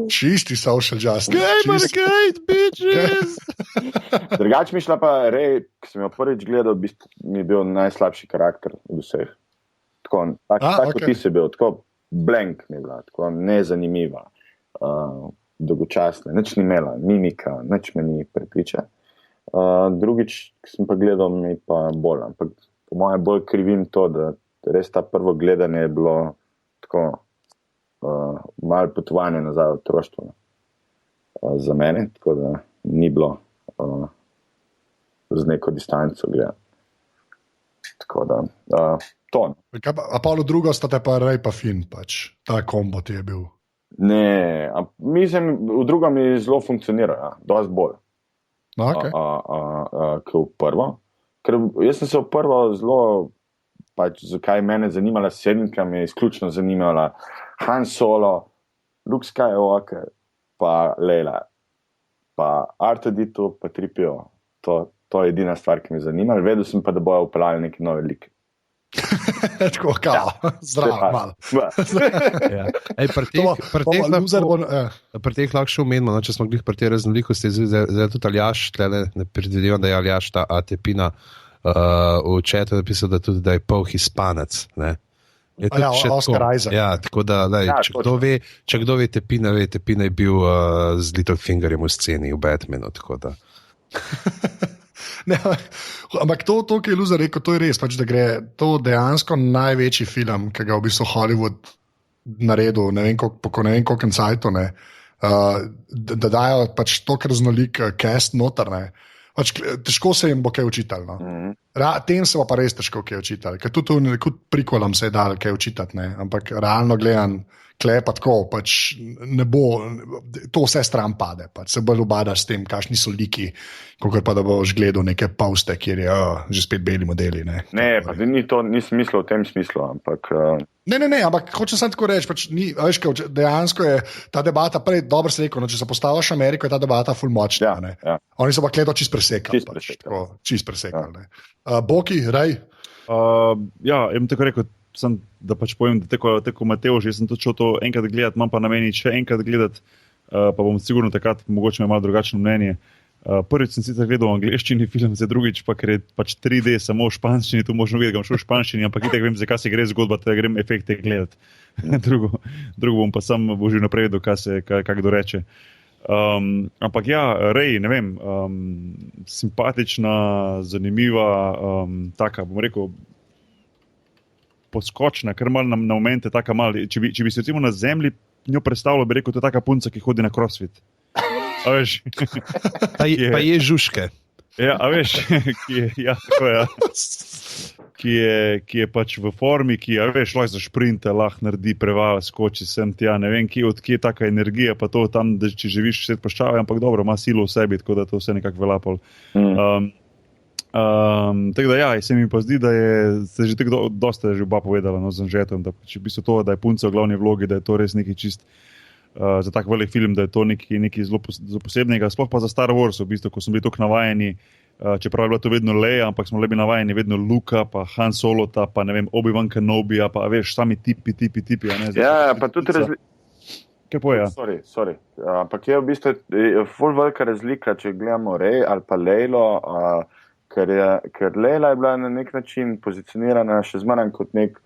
Čisti social justice. Gamergate, bitches! Drugač mi šla pa Rey, ki sem jo prvič gledal, mi je bil najslabši karakter od vseh. Tako ti si bil, tako blank mi je bila, tako nezanimiva. Dolgočasne, nič ni imela, mimika, nič me ni prepriča. Drugič, ki sem pa gledal, mi pa bolj, ampak po mojem bolj krivim to, da res ta prvo gledanje je bilo tako malo potovanje nazaj v otroštvo za mene, tako da ni bilo z neko distanco gledati. Tako da, to. A pa v drugo sta te pa Ray pa Finn, pač. Ta kombo ti je bil. Ne, mislim, v drugo mi zelo funkcionira, ja, dosti bolj. No, okay. Kot v prvo. Ker jaz sem se v prvo zelo, pač, zakaj mene zanimala sedmika, me je izključno zanimala Han Solo, Luke Skywalker, pa Leila, pa R2-D2, pa 3PO. To je edina stvar, ki me zanima. Vedel sem pa, da bojo upeljali neki novi lik. Tako, kao, zdravo, malo. Ja. Pri teh lahko še omenimo, če smo glih pri te raznolikosti, zdaj tudi Aljaš, ne predvidevam, da je Aljaš ta Atepina v četu napisal, da tudi da je pol Hispanec. Ne? Je Oscar Isaac. Ja, tako da, če kdo ve Tepina je bil z Littlefingerjem v sceni v Batmanu, tako da. Ne, ampak to, ki je Luza rekel, to je res, pač, da gre to dejansko največji film, ki ga v bistvu Hollywood naredil, ne vem koliko cajto, da dajo pač to, kar raznolik cast noter, ne. Pač, težko se jim bo kaj učitali. No. Tem se bo pa res težko kaj učitali, ker tudi prikolam se je dal kaj učitati, ne. Ampak realno gledan, klepa tako, pač ne bo, to vse stran pade, pač se bolj ubadaš s tem, kakšni so liki, kakor pa da boš gledal neke poste, kjer je že spet beli modeli. Ne, pa nisem mislil v tem smislu, ampak... Ne, ampak hočem samo tako reči, pač dejansko je ta debata, prej dobro se rekel, no, če se postaviš Ameriko, je ta debata ful močna. Ja. Oni so pa gledali čist presekali. Čist presekali. Boki, Ray? Ja, jim tako rekel, da pač povem, da tako Mateo, že sem to šel to enkrat gledati, imam pa nameni še enkrat gledati, pa bom sigurno takrat mogoče imel malo drugačno mnenje. Prvič sem sicer gledal v angleščini film, zdaj drugič pa, ker je pač 3D samo v španščini, tu možno videti, ga bom šel v španščini, ampak itak vem, zakaj se gre zgodba, da grem efekte gledati. drugo bom pa sam božil naprej vedel, kaj kdo reče. Ampak ja, Ray, ne vem, simpatična, zanimiva, taka, bom rekel, poskočna, ker malo na momente taka malo, če bi se recimo na zemlji njo predstavljal, bi rekel, to je taka punca, ki hodi na crossfit. A veš? Pa je žuške. Ja, a veš, ki je pač v formi, ki je, veš, lahko za šprinte, lahko naredi preval, skoči sem tja, ne vem, odkje je taka energija, pa to tam, da če živiš svet poščave, ampak dobro, ima silo v sebi, tako da to vse nekako velapol. Tako da ja, se mi pa zdi, da se že tako dosta že oba povedala, no, z Anžetom, da če bi se to, da je punca v glavni vlogi, da je to res nekaj čist za tak velik film, da je to nekaj zelo posebnega, sploh pa za Star Wars, v bistvu, ko smo bili tako navajeni, čeprav je bila to vedno Leia, ampak smo bili navajeni vedno Luka, pa Han Solota, pa ne vem, Obi-Wan Kenobija, pa veš, sami tipi. Ja, pa tudi Kaj poja? Sorry. Ampak je v bistvu ful velika razlika, če gledamo Rey ali pa Leilo, ker Leila je bila na nek način pozicionirana še zmanj kot nek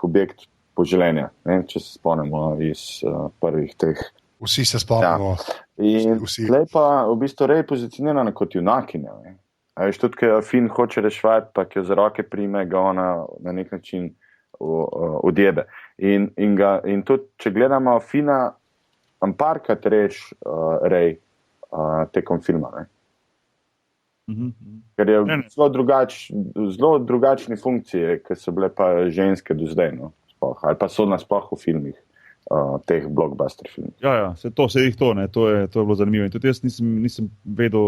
objekt poželenja, ne? Če se spomnimo iz prvih teh. Vsi se spomnimo. Ja. In tlej pa v bistvu Rey pozicionirana kot junakinja. A veš, tudi, ker Finn hoče rešvati, pa ki jo za roke prime, ga ona na nek način odjebe. In tudi, če gledamo Finna, amparkrat reš Rey tekom filma, ne? Ker je v zelo drugačni funkciji, ker so bile pa ženske do zdaj, no, ali pa so nasploh v filmih, teh blockbuster filmih. Ja, to je bilo zanimivo. In tudi jaz nisem vedel,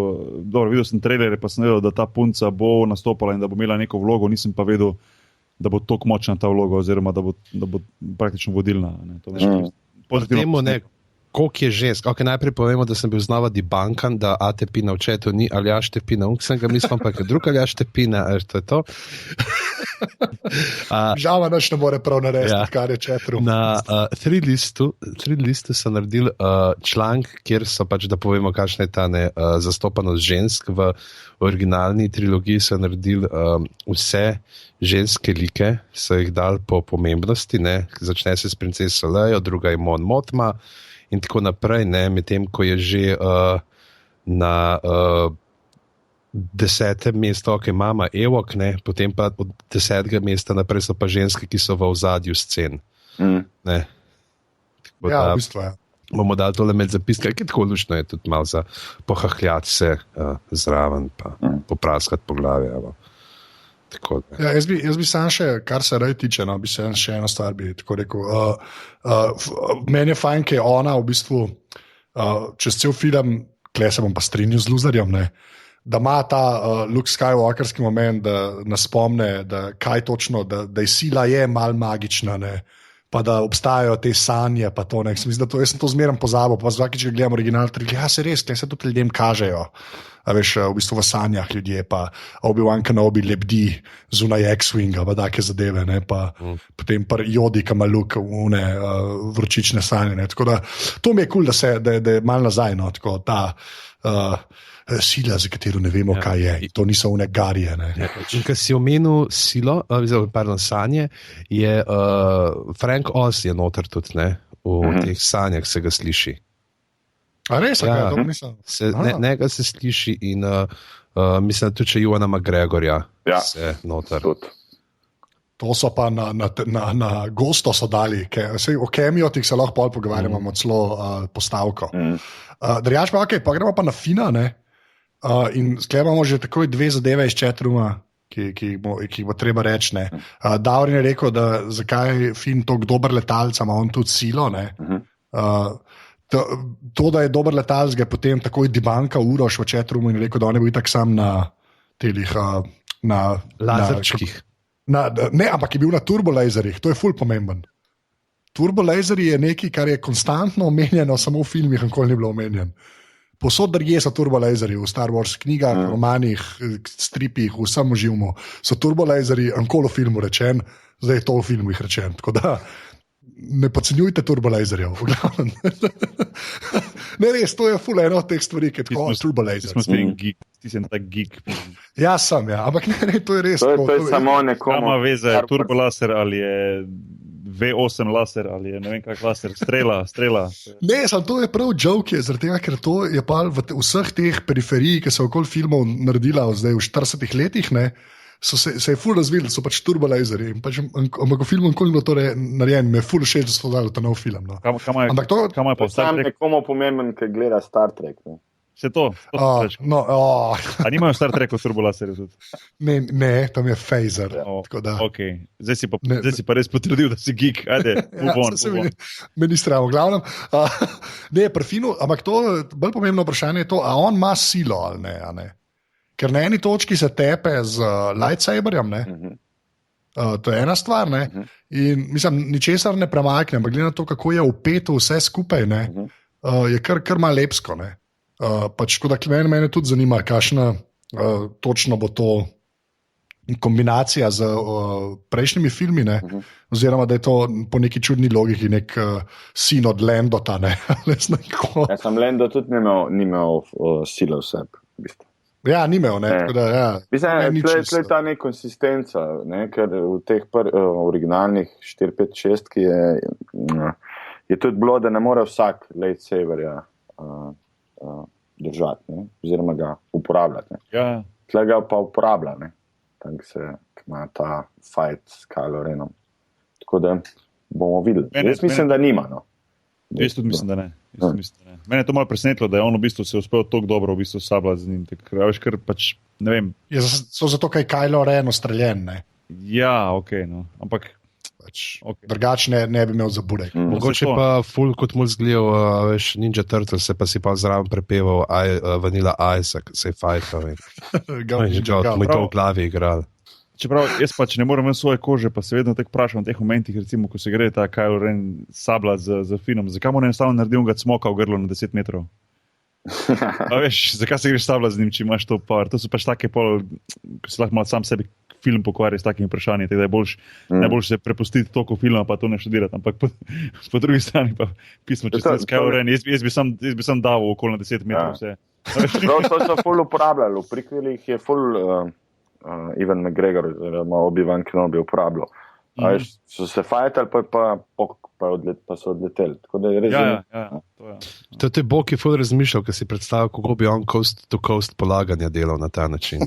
videl sem trailere, pa sem vedel, da ta punca bo nastopala in da bo imela neko vlogo, nisem pa vedel, da bo toliko močna ta vloga, oziroma da bo praktično vodilna. Pozitivno. Koliko je žensk? Okay, najprej povemo, da sem bil znova debankan, da Atepina v četu ni Aljaš Tepina, sem ga mislil, pa je drug Aljaš Tepina, to je to. Žava naš ne more prav narediti, kar je četru. Na Threadlistu so naredili članek, kjer so pač, da povemo, kakšna je ta zastopanost žensk. V originalni trilogiji so naredili vse ženske like, so jih dali po pomembnosti, ne? Začne se s princeso Leio, druga je Mon Mothma, in tako naprej, medtem ko je že na 10. mesto, ki mama Evok, ne, potem pa od 10. mesta naprej so pa ženske, ki so v ozadju scen. Ne. Tako Ja, da v bistvu je. bomo dali tole med zapiske, ki je tako lušno, je tudi malo za pohahljati se zraven, pa popraskati po glavi. Tako da. Ja, jaz bi sam še, kar se Rey tiče, no, bi se še eno stvar bi tako rekel. Meni je fajn, ker je ona v bistvu čez cel film, kle se bom pa strinjal z Luzerjem, ne, da ima ta Luke Skywalkerski moment, da nas spomne, da kaj točno, da je sila je mal magična, ne, pa da obstajajo te sanje, pa to, ne, mislim, da to, jaz sem to zmeraj pozabil, pa vsakič, če gledam original, ja, se res, se tudi ljudem kažejo, a veš, v bistvu v sanjah ljudje, pa Obi-Wan Kenobi lebdi zunaj X-Winga, pa take zadeve, ne, pa potem pa Jodi, ki ima Luke une vročične sanje, ne, tako da to mi je kul, da je malo nazaj, no, tako ta sila, za katero ne vemo, kaj je, to niso une garije, ne. In ko si omenil silo, sanje, je Frank Oz je noter tudi, ne, v teh sanjah se ga sliši. A res, ja, to nisem. Njega se sliši in mislim, da tudi če Ewana McGregorja se noter. To so pa na gosto so dali, o kemijotih se lahko pol pogovarjamo, imamo celo postavko. Drugače pa, pa gremo pa na Fina, ne? In sklepamo že takoj dve zadeve iz chatrooma, ki jih bo treba reči. Davrin je rekel, da zakaj Fin toliko dober letalca, ima on tudi silo, ne? To, da je dober letalc, ga je potem takoj debanka Uroš v chatroomu in rekel, da on je bil tak sam na telih na lazerčkih. Ne, ampak je bil na turbolazerjih, to je ful pomemben. Turbolazerji je nekaj, kar je konstantno omenjeno, samo v filmih nikoli ni bilo omenjeno. Posod drugje so turbolazerji, v Star Wars knjigah, romanih, stripih, v vsem živmu so turbolazerji, nikoli v filmu rečen, zdaj je to v filmih rečen. Tako da ne podcenjujte turbolazerjev. Ne, res, to je ful eno od teh stvari, ki je tako turbolazer. Ti si tak geek. Ja, sem, ja, ampak ne, to je res. To je samo nekomu. Kama veze, turbolaser ali je V8 laser ali je ne vem kak laser, strela. Ne, to je prav joke, zaradi tega, ker to je pa v vseh teh periferij, ki so okoli filmov naredila zdaj v 40 letih, ne, se je ful razvili, so pač turbolazerji. Ampak v filmu nikoli ni bilo to narejen, me je ful všeč, da so dali ta nov film. No. Kam je pa Sam nekomu pomemben, ki gleda Star Trek. Ne? Se to? A nimajo Star Treku turbolaserjev? Ne, tam je phaser. Okay. Zdaj si pa res potrdil, da si geek. Ajde, me ni stravo. Glavnem, ne, pri Finu, ampak to bolj pomembno vprašanje je to, a on ima silo ali ne, a ne? Ker na eni točki se tepe z lightsaberjem, ne? To je ena stvar, ne? In mislim, ničesar ne premakne, ampak glede na to, kako je upeto vse skupaj, ne? Je kar malo lepsko, ne? Pač, da mene tudi zanima, kakšna točno bo to kombinacija z prejšnjimi filmi, ne? Oziroma, da je to po neki čudni logiki nek sin od Landota, ne? Ja, sam Lando tudi ni imel sile vse, v bistvu. Ja, ni imel, ne? Tako da, ja. Mislim, tle ta nekonsistenca, ne? Ker v teh originalnih 4, 5, 6 ki je tudi bilo, da ne more vsak lightsaberja držati, ne? Oziroma ga uporabljati. Ja. Tle ga pa uporablja, ne? Tako se ima ta fight s Kylo Renom. Tako da bomo videli. Jaz mislim, da nima, no. Jaz tudi mislim, da ne. Mene je to malo presenetilo, da je on v bistvu se uspel tako dobro v bistvu sabljati z njim. Ker pač, ne vem. Je zato, kaj Kylo Ren ustreljen, ne? Ja, ok, no. Ampak drugače ne bi imel zaburek. Mogoče pa ful kot mu zgledal, veš, Ninja Turtles se pa si pa zraven prepeval Vanilla Ice, se je fajtal. Moj to v glavi igral. Čeprav jaz pač ne morem v svoje kože, pa se vedno tako vprašam v teh momentih, recimo, ko se gre ta Kylo Ren sabla z Finom, zakaj mu ne enostavno naredim ga cmoka v grlo na 10 metrov? A veš, zakaj se greš sabla z njim, če imaš to power? To so pač take pol, ko se lahko malo sam sebi film pokvari s takimi vprašanji, tako da je boljše se prepustiti toliko filma, pa to ne študirati, ampak po drugi strani pa pismo, če se Kylo Ren, jaz bi sam dal okoli na 10 metrov vse. To so ful uporabljali, v prikvilih je ful Ewan McGregor, oziroma Obi-Wan Kenobi uporabljal. So se fajtali, pa so odleteli. Tako da je res To je Bog, ki je ful razmišljal, ker si predstavljal, kako bi on coast to coast polaganja delal na ta način.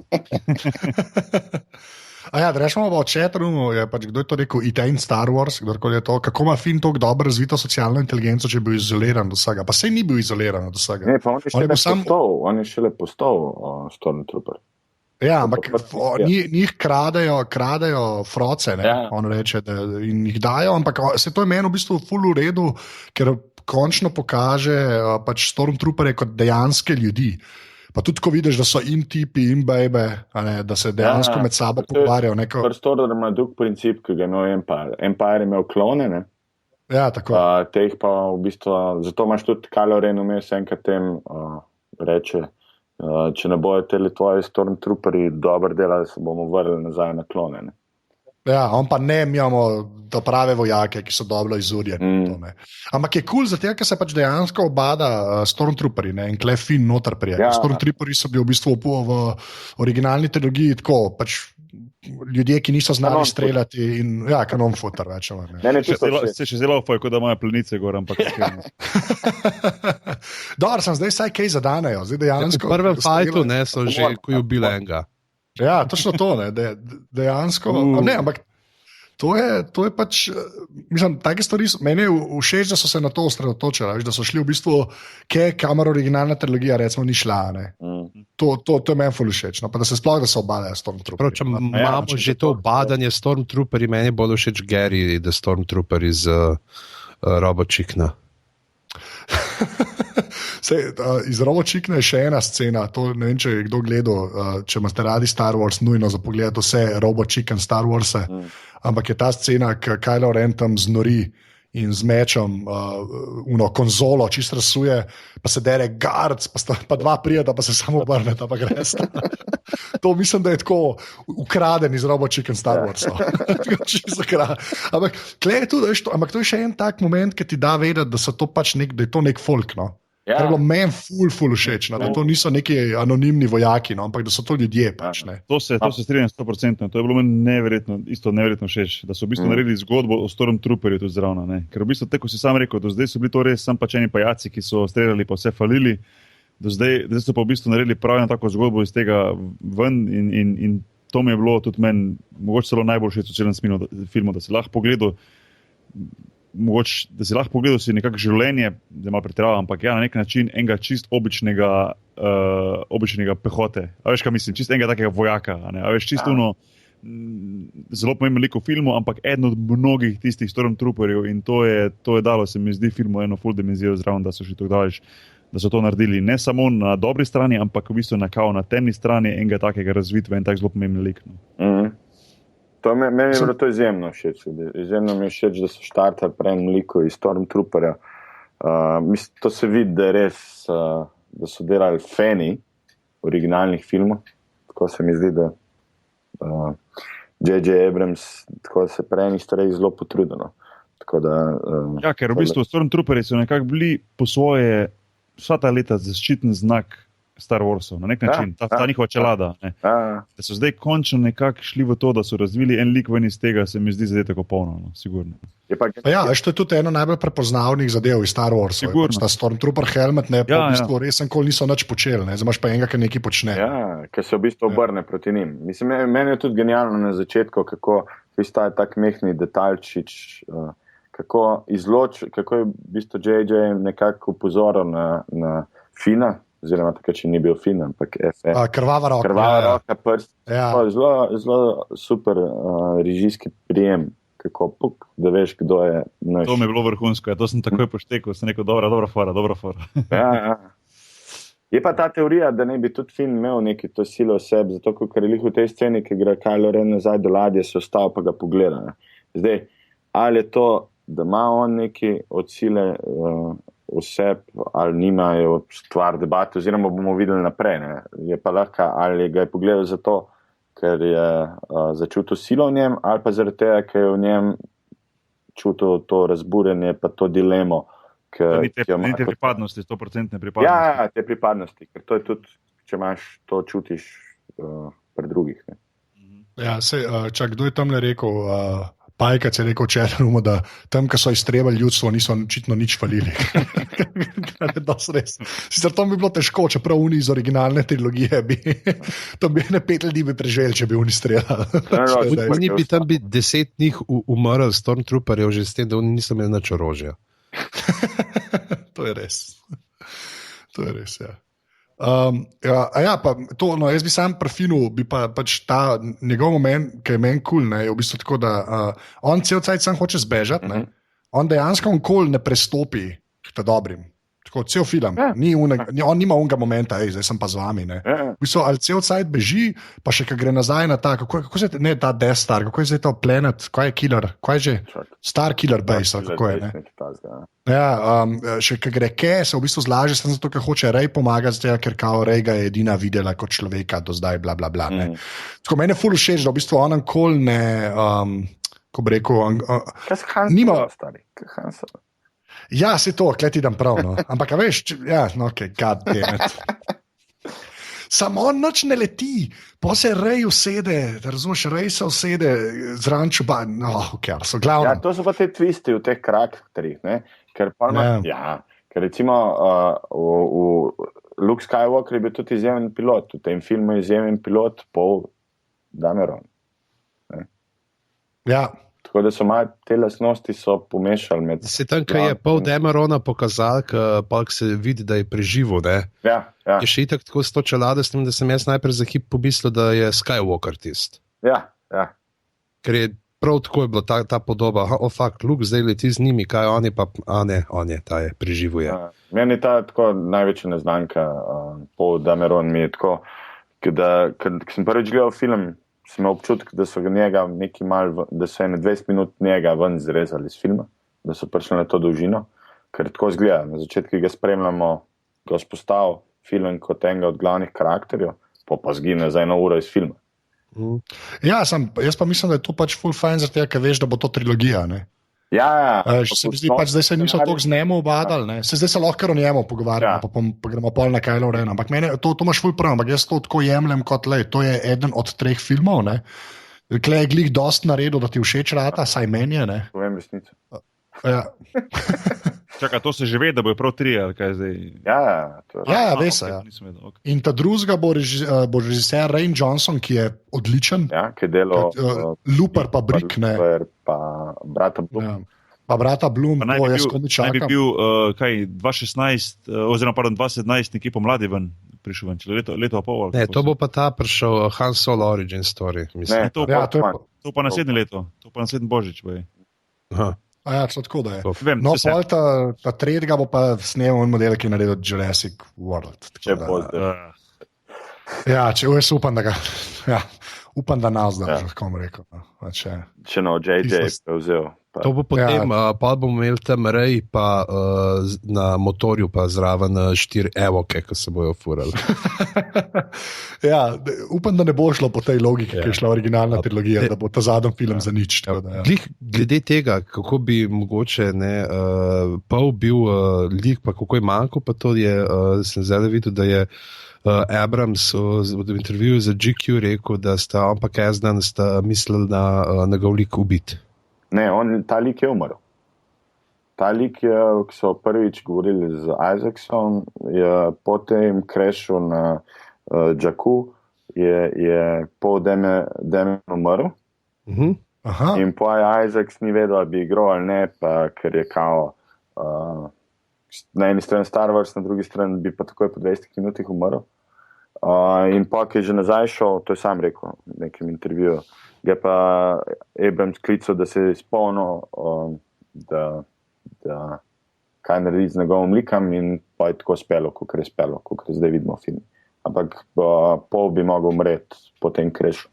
Da rečemo o chatroomu, je pač, kdo je to rekel, IT Star Wars, kdorkoli je to, kako ima Finn tako dobro razvito socialno inteligenco, če je bil izoliran od vsega. Pa sej ni bil izoliran od vsega. Ne, pa on je šele postal Stormtrooper. Ja, ampak njih kradejo froce, on reče, in jih dajo, ampak se to je meni v bistvu ful v redu, ker končno pokaže pač Stormtrooperje kot dejanske ljudi. Pa tudi, ko vidiš, da so in tipi, in bebe, da se dejansko med sabo pogovarjajo. First Order ima drug princip, ki ga je imel Empire. Empire je imel klone, ne? Ja, tako. Teh pa v bistvu, zato imaš tudi Kylo Ren vmes enkrat tem reče, če ne bojo teli tvoji Stormtrooperi dobro delali, se bomo vrli nazaj na klone, ne? Ja, on pa ne, mi imamo do prave vojake, ki so dobro izurjeni. Ampak je cool zato, ker se pač dejansko obada Stormtrooperi, in tle Finn noter prije. Ja. Stormtrooperi so bili v bistvu v originalni trilogiji tako, pač ljudje, ki niso znali streljati in kanon futer več. Se še zelo foj, kot da imajo plenice gor, ampak Dobro, sem zdaj vsaj kaj zadanejo. Zdaj dejansko v prvem fajtu so že, ko je ubili enega. Ja, točno to, dejansko. Ne, ampak to je pač, mislim, take stvari, meni je všeč, da so se na to osredotočili, da so šli v bistvu, kamor originalna trilogija recimo ni šla, ne. To je meni ful všeč, pa da se sploh, da se obadajo Stormtrooperi. Če imamo že to obadanje Stormtrooperi, meni je bolj všeč Gary, the Stormtrooper iz Robo Chickna. Iz Robo Chickna je še ena scena, to ne vem, če je kdo gledal, če imate radi Star Wars, nujno za pogledati vse Robo Chicken Star Wars-e, ampak je ta scena, ki Kylo Ren tam znori in z mečom konzolo čist razsuje, pa se dere guards, pa dva prijeta, pa se samo obrneta, pa gre. To mislim, da je tako ukraden iz Robo Chicken Star Wars. Ampak to je še en tak moment, ki ti da vedeti, da so to pač da je to nek folk, no. Kar je bilo meni ful všeč, da to niso neki anonimni vojaki, ampak da so to ljudje. Pač, to se strinjam 100%. To je bilo meni neverjetno všeč, da so v bistvu naredili zgodbo o Stormtrooperju tudi zraven. Ker v bistvu, tako si sam rekel, do zdaj so bili to res sam pač eni pajaci, ki so streljali pa vse falili, do zdaj so pa v bistvu naredili prav tako zgodbo iz tega ven in to mi je bilo tudi meni mogoče celo najbolj všeč v celem filmu, da si lahko pogledal si nekako življenje, da ima pretiravam, ampak na nek način enega čist običnega pehote. A veš, kaj mislim, čist enega takega vojaka. A veš, čist zelo pomemben lik v filmu, ampak eden od mnogih tistih Stormtrooperjev in to je dalo, se mi zdi, filmu eno full dimenzijo zraven, da so še tako daleč, da so to naredili. Ne samo na dobri strani, ampak v bistvu na temni strani enega takega razvitve in tak zelo pomemben lik. Meni je bilo to izjemno všeč. Izjemno mi je všeč, da so štartali prej veliko iz Stormtrooperja. To se vidi, da je res, da so delali fani originalnih filmov. Tako se mi zdi, da J.J. Abrams tako se prej ni stvari zelo potrudilo. Ker v bistvu Stormtrooperji so nekako bili po svoje vsa ta leta zaščiten znak Star Warsov, na nek način, ta njihova čelada. Da so zdaj končno nekako šli v to, da so razvili en lik ven iz tega, se mi zdi zdaj tako polno, sigurno. To je tudi eno najbolj prepoznavnih zadev iz Star Warsov. Ta Stormtrooper helmet, v bistvu res nikoli niso nič počeli, zdaj imaš pa enega, ki nekaj počne. Ker se v bistvu obrne proti njim. Mislim, meni je tudi genialno na začetku, kako izstaja tak mehni detaljčič, kako je v bistvu J.J. nekako upozoril na Fina, oziroma tako, če ni bil Finn, ampak FN. Krvava roka, prst. Zelo super režijski prijem, da veš, kdo je naš. To mi je bilo vrhunsko, to sem takoj poštekal, sem rekel, dobra fora. Je pa ta teorija, da ne bi tudi Finn imel neki to silo oseb, zato ker je v tej sceni, ki gre Kylo Ren nazaj do ladje, se ostal pa ga pogleda. Zdaj, ali je to, da ima on neki od sile oseb, ali nimajo stvar debate, oziroma bomo videli naprej. Je pa lahko, ali ga je pogledal zato, ker je začutil silo v njem, ali pa zaradi tega, ker je v njem čutil to razburjenje, pa to dilemo. Ni te pripadnosti, 100% pripadnosti. Ja, te pripadnosti, ker to je tudi, če imaš to čutiš pri drugih. Ja, kdo je tam le rekel, Pajkac je rekel Četrumu, da tam, ko so iztrebali ljudstvo, niso očitno nič falili. Sicer to bi bilo težko, čeprav oni iz originalne trilogije to bi ne 5 ljudi bi preživeli, če bi oni streljali. Oni bi tam 10 njih umrli, Stormtrooperjev, že s tem, da oni niso imeli nič orožja. To je res. Ja. Jaz bi sam prefinil, bi pač ta njegov moment, ki je meni kul, je v bistvu tako, da on cel cajt sam hoče zbežati, on dejansko nikoli ne prestopi k dobrim. Tako, cel film, on nima unga momenta, zdaj sem pa z vami. V bistvu, ali cel cajt beži, pa še kaj gre nazaj na ta, kako se ne ta Death Star, kako je zdaj ta Planet, kaj je Killer, kaj je že? Star Killer Base, kako je, ne? Ja, še kaj gre, se v bistvu zlaže, sem zato, ker hoče Rey pomagati, ker kao Rey ga je edina videla kot človeka do zdaj, bla, bla, bla. Tako, meni je ful všeč, da v bistvu on nikoli ne, ko bi rekel, nima... Ja, se to, kleti dan prav, no. Ampak, veš, god damn it. Samo on noč ne leti, pa se Rey usede, da razumeš, Rey se usede zraven čuba, so glavno. Ja, to so pa te twisti v teh karakterih, ne, ker pa ker recimo v Luke Skywalker je bil tudi izjemen pilot, v tem filmu je izjemen pilot Paul Dameron. Ne. Ja. Tako da so malo te lastnosti pomešali med... Se tam, kaj je Paul Damerona pokazal, ko se vidi, da je preživel, ne? Ja. Je še itak tako s to čeladostnim, da sem jaz najprej za hip pomislil, da je Skywalker tist. Ja. Ker je prav tako je bila ta podoba, Luke zdaj leti z njimi, kaj on je pa, on je, ta je preživel. Ja. Meni je ta tako največja neznanka, Paul Dameron mi je tako, ker sem prvič gledal film, sem imel občutek, da so njega da so 20 minut njega ven zrezali iz filma, da so prišli na to dolžino, ker tako zgleda. Na začetku ga spremljamo, ga spostavil film kot enega od glavnih karakterjev, pa zgine za 1 uro iz filma. Ja, jaz pa mislim, da je to pač full fine, zato ker veš, da bo to trilogija, ne? Ja. Se mi zdi pač, zdaj se niso toliko z njemu obadali, ne? Zdaj se lahko o njemu pogovarjamo, pa gremo pol na Kylo Rena, ampak mene, to imaš full prav, ampak jaz to tako jemljem kot, to je eden od 3 filmov, ne? Klej je glih dost naredil, da ti všeč rata, saj meni je, ne? Povem resnico. Ja. Čakaj, to se že ve, da bo prav 3, ali kaj zdaj? Ja, res je. In ta drugega bo režiser Rian Johnson, ki je odličen. Ja, ki je delal Looper pa Brick, ne? Looper pa Brata Bloom. Ja. Pa Brata Bloom, to jaz komi čakam. Naj bi bil, 2016, oziroma 2017, nekje pomladi ven prišel ven, leto pa pol. Ne, to bo pa ta prišel Han Solo Origin Story, mislim. Ne, to pa naslednje leto, to pa naslednji Božič. Ja, tako da je. No, pol ta tretjega bo pa snemal model, ki je naredil Jurassic World. Ja, jaz upam, da ga... Ja, upam, da nas da, kako bom rekel. Če JJ je vzel. To bo potem, pa bomo imeli tam Rey, pa na motorju pa zraven 4 evoke, ko se bojo furali. Ja, upam, da ne bo šlo po tej logiki, ki je šla originalna trilogija, da bo ta zadnji film za nič. Glede tega, kako bi mogoče Paul bil lik, pa kako je manjko, pa to je, sem zdaj videl, da je Abrams v intervjuju za GQ rekel, da sta on pa Kasdan sta mislili na njegov lik ubiti. Ne, ta lik je umrl. Ta lik, ki so prvič govorili z Isaacom, je potem crashu na Jakku, je Paul Dameron umrl. In pa Isaac ni vedel, ali bi igral ali ne, pa ker je kao na eni strani Star Wars, na drugi strani bi pa takoj po 20 minutih umrl. In pa, ki je že nazaj šel, to je sam rekel v nekem intervjuju, ga pa Abrams klical, da se je spomnil, da kaj naredi z njegovim likom in pa je tako spelo, kot je zdaj vidimo v filmu. Ampak Paul bi mogel umreti po tem crashu.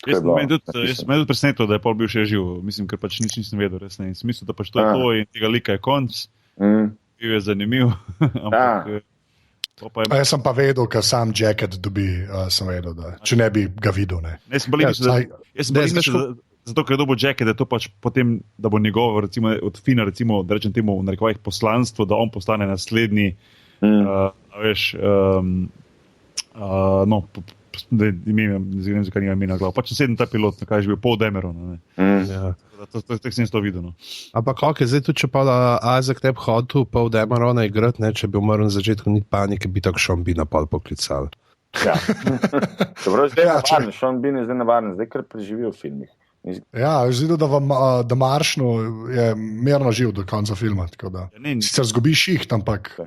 Jaz sem tudi presenetil, da je Paul bil še živ. Mislim, ker pač nič nisem vedel, res ne. Mislim, da pač to je to in tega lika je konc. Bil je zanimiv. Ampak... Jaz sem pa vedel, ker sam Jacket dobi, sem vedel, da če ne bi ga videl. Jaz sem pa mislil, zato ker je dobil Jacket, da je to pač potem, da bo njegov, recimo, od Fina, recimo, da rečem temu v narekovajih poslanstvo, da on postane naslednji, ne vem, zakaj nima imena glava. Pač sedem ta pilot, kaj je že bil Paul Dameron. Ja. To sem to videl. No. Ampak zdaj tudi, če pa Isaac ne bi hotel Paul Damerona igrati, če bi umrl na začetku, ni panike, bi tako Sean Bean pol poklical. Ja. Dobro, zdaj je navaren, Sean Bean je zdaj navaren, zdaj kar preživi v filmih. Ja, videl, da Maršno je mirno živ do konca filma. Sicer zgubiš jih, ampak...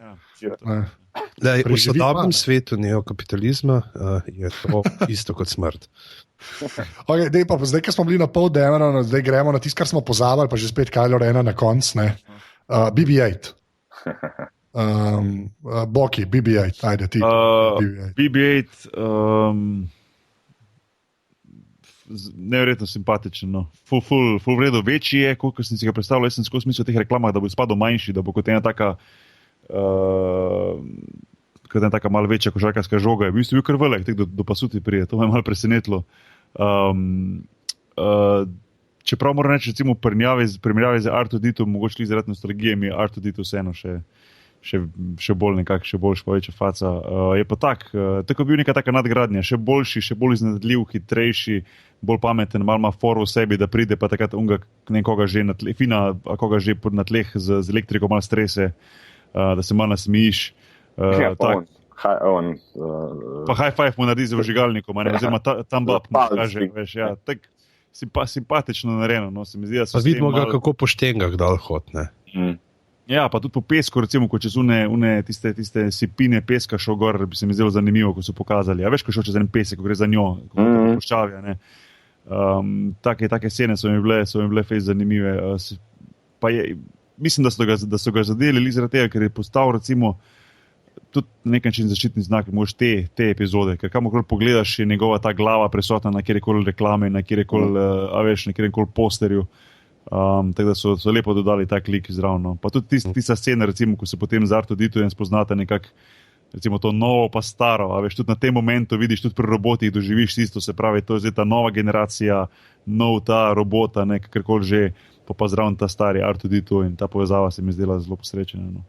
V sodobnem svetu neokapitalizma je to isto kot smrt. Okay, zdaj, ko smo bili na Paul Dameronu, zdaj gremo na tisto, kar smo pozabili, pa že spet Kylo Rena na koncu. BB-8. Boki, BB-8, ajde ti. BB-8... Neverjetno simpatičen. No. Ful vredo večji je, kot sem si ga predstavljal. Jaz sem skozi mislil v teh reklamah, da bo spadal manjši, da bo kot ena taka malo večja košarkarska žoga. V bistvu je bil kar velik, tek do pasuti prije. To me je malo presenetilo. Čeprav moram reči, recimo primerjavi z R2-D2, mogoče li zaradi nostalgije mi je R2-D2 vseeno še bolj nekak, še boljš, pa večja faca. Je pa tako bil neka taka nadgradnja, še boljši, še bolj iznadljiv, hitrejši, bolj pameten, malo ima for v sebi, da pride pa takrat nekoga že na tleh, koga že na tleh z elektriko malo strese, da se malo nasmijiš. Pa high five mu naredi z vžigalnikom, oziroma thumb up mu kaže, veš, ja, tak simpatično narejeno, no, se mi zdi, da so pa vidimo ga, kako po štengah dal hod, ne? Ja, pa tudi po pesku, recimo, ko čez tiste sipine peska šel gor, bi se mi zdelo zanimivo, ko so pokazali. A veš, ko šel čez en pesek, ko gre za njo, ko je poščavja, ne. Take scene so mi bile fejs zanimive. Mislim, da so ga zadeli zaradi tega, ker je postal, recimo, tudi na nek način zaščitni znak, mož te epizode, ker kamorkoli pogledaš, je njegova ta glava prisotna na kjerkoli reklame, na kjerkoli posterju. Tako da so lepo dodali tak lik zraven. No. Pa tudi tista scena, recimo, ko se potem z R2-D2 spoznate nekako, recimo to novo pa staro, a veš, tudi na tem momentu vidiš, tudi pri robotih doživiš isto, se pravi, to je zdaj ta nova generacija, nov ta robota, kakorkoli že, pa zraven ta stari R2-D2 in ta povezava se mi zdela zelo posrečena. No.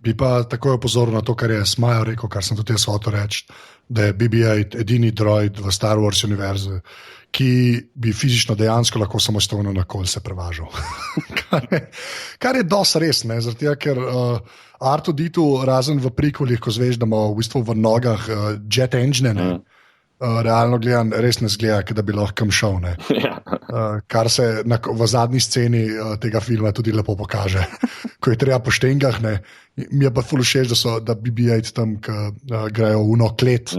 Bi pa takoj opozoril na to, kar je Smajo rekel, kar sem tudi jaz hotel reči, da je BB-8 edini droid v Star Wars univerzi, ki bi fizično dejansko lahko samostojno na kol se prevažal. kar je dosti res, ne? Zaradi tega, ker R2-D2 razen v prequelih, ko zveš, da ima v bistvu v nogah jet engine, realno gledam, res ne zgleda, da bi lahko kam šel. Kar se v zadnji sceni tega filma tudi lepo pokaže. Ko je treba po štengah, ne? Mi je pa ful všeč, da BB-8 tam grejo v klet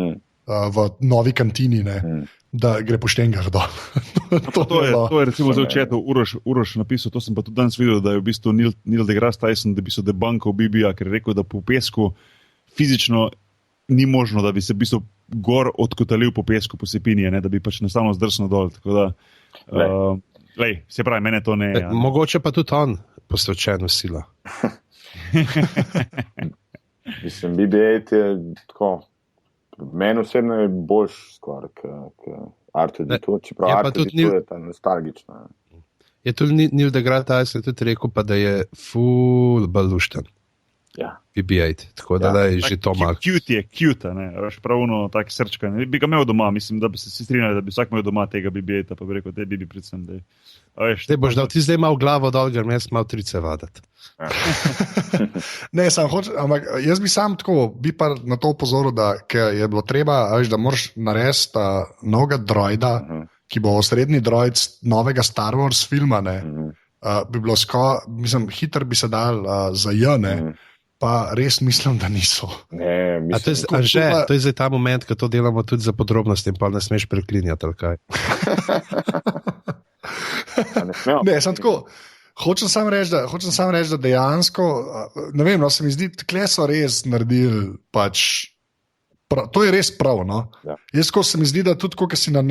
v novi kantini, ne? Da gre po štengah dol. To je recimo zdaj v chatu Uroš napisal, to sem pa tudi danes videl, da je v bistvu Neil deGrasse Tyson, da bi so debunkal BB-a, ker je rekel, da po pesku fizično ni možno, da bi se v bistvu gor odkotalil po pesku, po sepinje, da bi pač enostavno zdrsnil dol. Tako da, se pravi, mene to ne... Mogoče pa tudi on posvečen v sila. Mislim, BB-8 je tako... Meni osebno je boljš skoraj k R2-D2, čeprav R2-D2 je ta nostalgična. Je tudi Neil deGrasse Tyson tudi rekel, pa da je ful balušten. Ja. BB-8, tako da je že to malo. Cute, ne, pravno tak srčka. Ne. Bi ga imel doma, mislim, da bi se strinjali, da bi vsak imel doma tega BB-8, pa bi rekel, da je BB predvsem. Zdaj boš dal ti zdaj malo glavo dol, ker jaz malo trice vadati. Ne, ampak jaz bi sam tako, bi pa na to upozoril, da je bilo treba, da moraš narediti novega droida, ki bo osrednji droid novega Star Wars filma, ne, bi bilo mislim, hiter bi se dal za J, pa res mislim, da niso. Ne, mislim, to je zdaj ta moment, ko to delamo tudi za podrobnosti in pa ne smeš preklinjati, ali kaj. Ne, sem tako... Hočem sam reči, da dejansko, ne vem, se mi zdi, tle so res naredili, to je res prav, no. Ja. Jaz, ko se mi zdi, da tudi, ko si na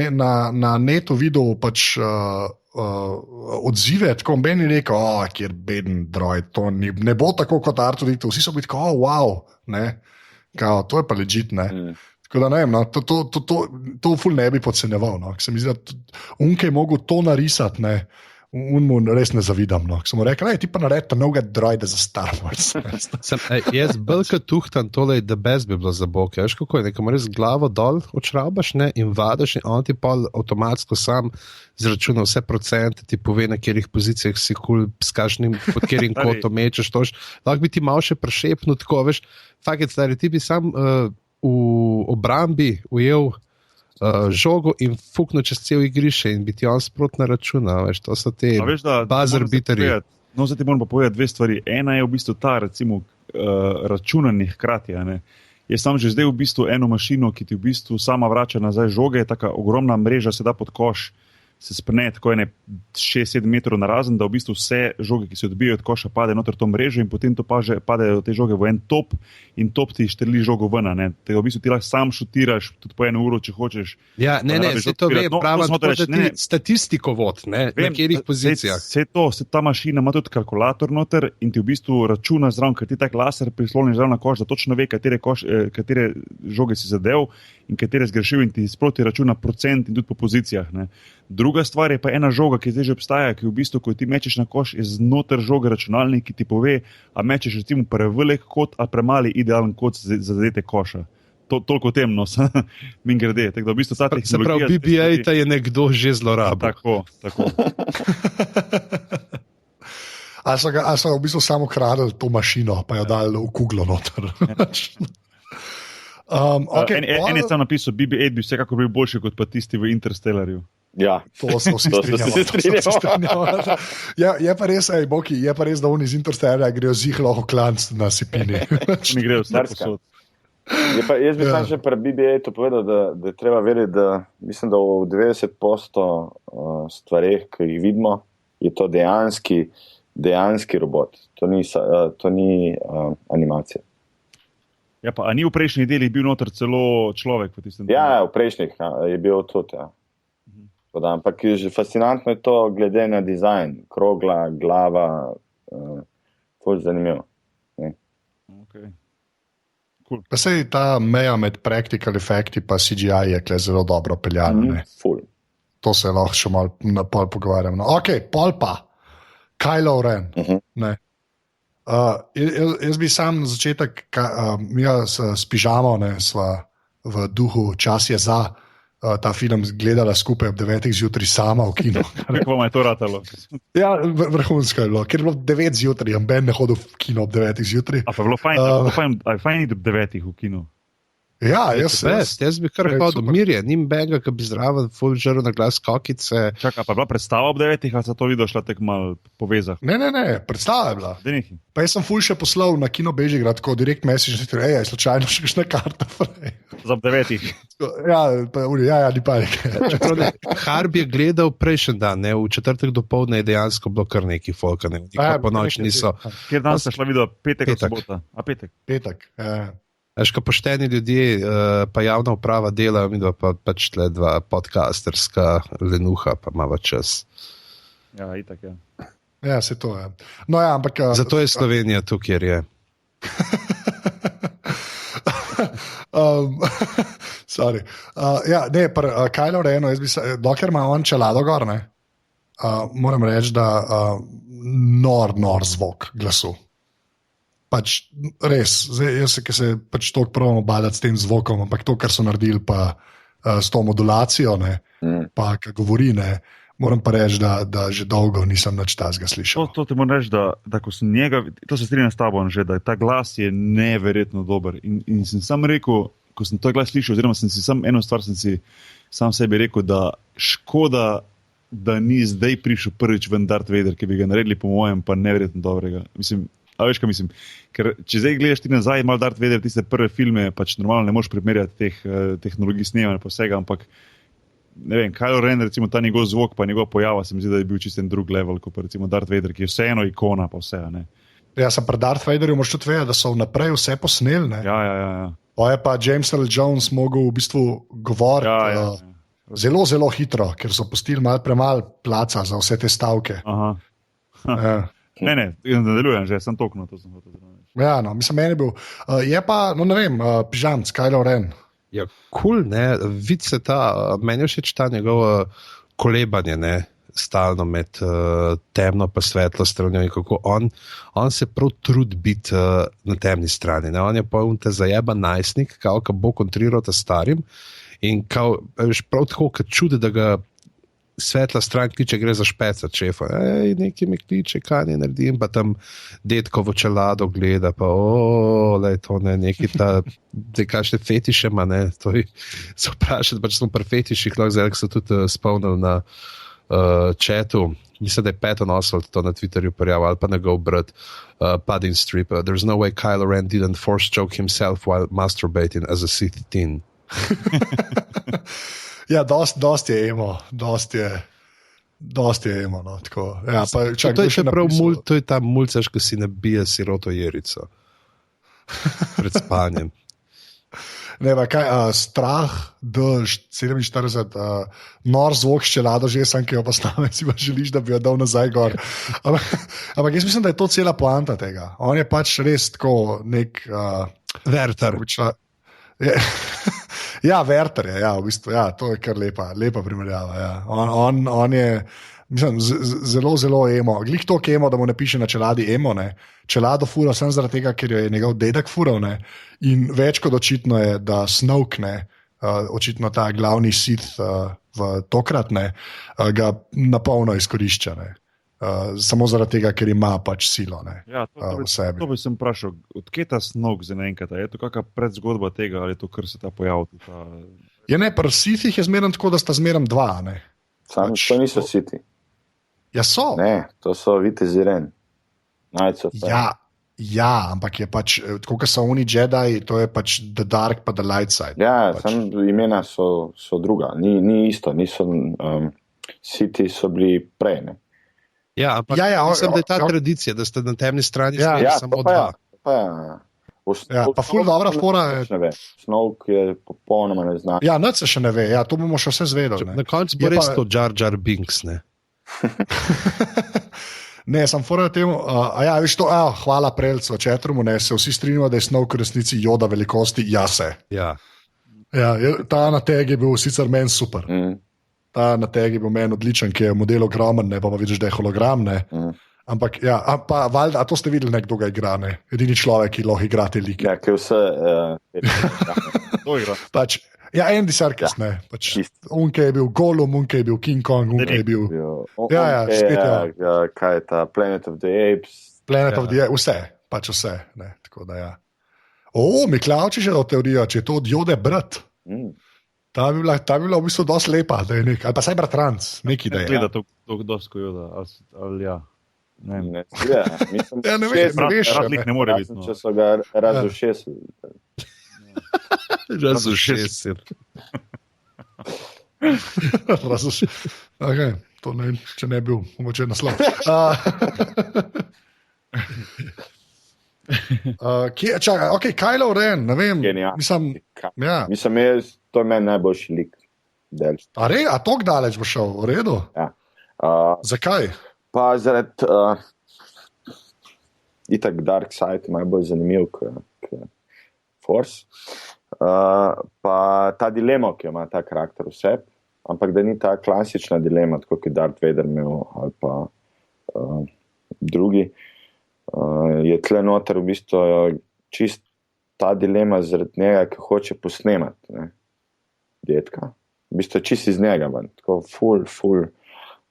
netu videl odzive, tako meni rekel, kjer beden droid, to ne bo tako kot R2-D2, vsi so bili tako, wow, ne, to je pa legit, ne. Tako da ne vem, no, to ful ne bi podcenjeval, no. Se mi zdi, da unke je mogel to narisati, ne. Unmu res ne zavidam. No. Sem mu rekel, ti pa naredi novega droida za Star Wars. Jaz belka tuhtam tole, da bez bi bilo za boke. Veš kako je, nekam res glavo dol odšraubaš, ne, in vadaš in on ti pa avtomatsko sam zračuna vse procente, ti pove, na katerih pozicijah si s kakšnim, pod katerim kotom mečeš, tož. Lahko bi ti malo še prešepnil, tako, veš, fakt, stari, ti bi sam v obrambi ujel žogo in fuknil čez cel igrišče in bi ti on sprotno računal, veš, to so te buzzer beaterji. No, zdaj ti moram pa povedati dve stvari. Ena je v bistvu ta, recimo, računanje hkrati, ne. Jaz sam že zdaj v bistvu eno mašino, ki ti v bistvu sama vrača nazaj žoge, taka ogromna mreža se da pod koš, se sprne tako 6-7 metrov narazen, da v bistvu vse žoge, ki se odbijajo od koša, pade noter to mrežo in potem to padejo te žoge v en top in top ti štrli žogo ven. Tega v bistvu ti lahko sam šutiraš tudi po 1 uro, če hočeš. Ja, se to ve, statistiko vod, ne, na katerih pozicijah. Ta mašina ima tudi kalkulator noter in ti v bistvu računa zraven, ker ti tak laser prisloniš zraven na koš, da točno ve, katere žoge si zadev in katere zgrešil in ti sproti računa procent in tudi po pozicijah. Ne. Druga stvar je pa ena žoga, ki zdaj že obstaja, ki v bistvu, ko ti mečeš na koš, je znotraj žoge računalnik, ki ti pove, a mečeš recimo prevelik kot ali premali idealen kot za zadete koša. Toliko temno, min grede. Tako da v bistvu ta tehnologija... Se pravi, BB-8 je nekdo že zlorabil. Tako. A so v bistvu samo kradli to mašino, pa jo dali v kuglo noter. En je tam napisal, BB-8 bi vsekako bil boljši kot pa tisti v Interstellarju. Ja, to smo vsi strinjamo. Je pa res, Boki, je pa res, da oni iz Interstellarja grejo zihlo klanc na sipini. Oni grejo vse posod. Jaz bi tam še pri BB-8 povedal, da je treba vedeti, da mislim, da v 90% stvareh, ki jih vidimo, je to dejanski robot. To ni animacija. Ja, pa a ni v prejšnjih delih bil noter celo človek? Ja, v prejšnjih je bil tudi, ja. Ampak že fascinantno je to glede na dizajn, krogla, glava, ful zanimivo. Okay. Cool. Pa sej ta meja med practical effecti pa CGI je zelo dobro peljana. Ful. To se lahko še malo na pol pogovarjam. No, ok, pol pa. Kylo Ren. Jaz bi sam na začetek, mi s pižamo sva v duhu Čas je za ta film gledala skupaj ob 9 zjutraj sama v kino. Kako vam je to ratalo? Ja, vrhunsko je bilo, ker je bilo 9 zjutraj, Ben ne hodil v kino ob 9 zjutraj. A pa je bilo fajn iti ob 9 v kino? Ja, jaz bi kar hodil mirje, nim benga, ki bi zraven full žrl na glas kokice. Čakaj, pa je bila predstava ob 9, ali se to videl šla tek malo po vezah? Ne, predstava je bila. Pa jaz sem full še poslal na kino Bežigrad, tako direkt message, je slučajno še kakšna karta. Za ob 9. Ja, ni panik. Harbi je gledal prejšnji dan, ne? V četrtek dopoldne je dejansko bilo kar neki folka, ne? Po noč niso. Kjer dan ste šla videla? Petek. Petek, ja. Veš, ko pošteni ljudje, pa javna uprava delajo, mi pa pač tle dva podcasterska lenuha, pa imava čas. Ja, itak, ja. Ja, se to je. No, ja, ampak... Zato je Slovenija tu, kjer je. Sorry. Ja, ne, Kylo Reno, dokler ima on čelado gor, ne, moram reči, da nor zvok glasu. Pač res, jaz se pač toliko probam obadati s tem zvokom, ampak to, kar so naredili pa s to modulacijo, ne, pa kar govori, ne, moram pa reči, da že dolgo nisem nič tazga slišal. To ti moram reči, da ko sem njega, to se strinjam s tabo že, da ta glas je neverjetno dober in sem sam rekel, ko sem ta glas slišal, oziroma sem si sam eno stvar sam sebi rekel, da škoda, da ni zdaj prišel prvič ven Darth Vader, ki bi ga naredili po mojem pa neverjetno dobrega. A veš, kaj mislim? Ker če zdaj gledaš ti nazaj, malo Darth Vader, tiste prve filme, pač normalno ne moš primerjati teh tehnologij snemanja pa vsega, ampak ne vem, Kylo Ren, recimo ta njegov zvok pa njegov pojava, se mi zdi, da je bil čist en drug level, kot pa recimo Darth Vader, ki je vseeno ikona pa vse, ne. Ja, sem pri Darth Vaderju moraš tudi vedeti, da so vnaprej vse posneli, ne. Ja. Pa je pa James Earl Jones mogel v bistvu govoriti zelo, zelo hitro, ker so pustili malo premalo placa za vse te stavke. Aha. Ne, nadaljujem že, sem tokno, to sem hotel zraven. Ja, no, mislim, meni je bil. Je pa, no ne vem, pižamc, Kylo Ren. Ja, cool, ne, vidi se ta, meni je všeč ta njegovo kolebanje, ne, stalno med temno pa svetlo stranjo in kako on se prav trudi biti na temni strani. Ne? On je pa un te zajeban najstnik, kao ka bo kontriral ta starim in kao, veš, prav tako, kad čude, da ga svetla stran kliče, gre za špeca čefa. Nekaj me kliče, kaj ne naredim, pa tam detkovo čelado gleda, pa lej, to ne, neki ta, kakšne fetiše ima, ne, to je, se vprašati, pa če smo pri fetiših, lahko zdaj, so tudi spomnili na chatu, mislim, da je Patton Oswalt to na Twitterju prijavil, ali pa na GoBrat, Pudding Strip, there's no way Kylo Ren didn't force choke himself while masturbating as a Sith teen. Ja, dost je emo, dost je emo, no, tako. Ja, pa, čak, to je še prav to je ta mulcaš, ko si nabije siroto jerico pred spanjem. Ne, pa kaj, strah, dež, 47, nor zvok s čelado, že sem, ki jo postavim, si pa želiš, da bi jo dal nazaj gor. Ampak jaz mislim, da je to cela poanta tega. On je pač res tako nek... Werther. Ja, Werther je, ja, v bistvu, ja, to je kar lepa primerjava. Ja. On je, mislim, zelo emo. Glih to, ki emo, da mu ne piše na čeladi emo, ne. Čelado fura sem zaradi tega, ker jo je njegov dedek fural, ne. In več kot očitno je, da Snoke, ne, očitno ta glavni Sith v tokrat, ne, ga napolno izkorišča, ne. Samo zaradi tega, ker ima pač silo, ne, v sebi. To bi sem vprašal, odkje ta Snoke za naenkrat? Je to kakšna predzgodba tega, ali je to, kar se ta pojavil? Ja, ne, pri Sithih je zmerno tako, da sta zmerno dva, ne. Sam, pač, to niso Sithi. Ja, so. Ne, to so vitezi Ren. Ja, ampak je pač, tako kot so oni Jedi, to je pač the dark pa the light side. Ja, pač. Sam imena so druga, ni isto, niso, Sithi so bili prej, ne. Ja, ampak mislim, da je ta tradicija, da ste na temni strani samo dva. Pa ful dobra fora je. Snoke je popolnoma neznan. Ja, nič se še ne ve, ja, to bomo še vse zvedeli. Na koncu bo res to Jar Jar Binks, ne? Ne, sem fora temu, viš to, hvala Prelcu, Četrumu, ne, se vsi strinjamo, da je Snoke v resnici Yoda velikosti, se. Ja. Ja, ta na teg je bil sicer meni super. Ta na teg je bil meni odličen, ki je model ogromen, ne, pa vidiš, da je hologram, ne. Ampak, ja, pa valjda, a to ste videli nekdo ga igra, ne? Edini človek, ki lahko igra te like. Ja, ki vse... To igra. Pač, ja, Andy Serkis, ne. Pač, unke je bil Gollum, unke je bil King Kong, unke je bil... Kaj je ta Planet of the Apes? Planet of the Apes, vse, pač vse, ne, tako da ja. Miklavčič je do teorija, če je to od Jode brat. Ta bi bila v bistvu dosti lepa, da je nek, ali pa saj bratranc, neki da je. Gleda to dosti ko Joda, ali ja. Ne veš, ne more biti. Če so ga razušesili. Razušesili. Ok, to ne, če ne bil, mogoče naslov. Čakaj, ok, Kylo Ren, ne vem. Mislim, to je meni najboljši lik. A tok daleč bo šel, v redu? Ja. Zakaj? Pa zaradi itak Dark Side najbolj zanimiv k Force. Pa ta dilema, ki jo ima ta karakter vseb, ampak da ni ta klasična dilema, tako kot je Darth Vader imel ali pa drugi, je tle noter v bistvu čist ta dilema zaradi njega, ki hoče posnemati, ne, detka. V bistvu čist iz njega, tako full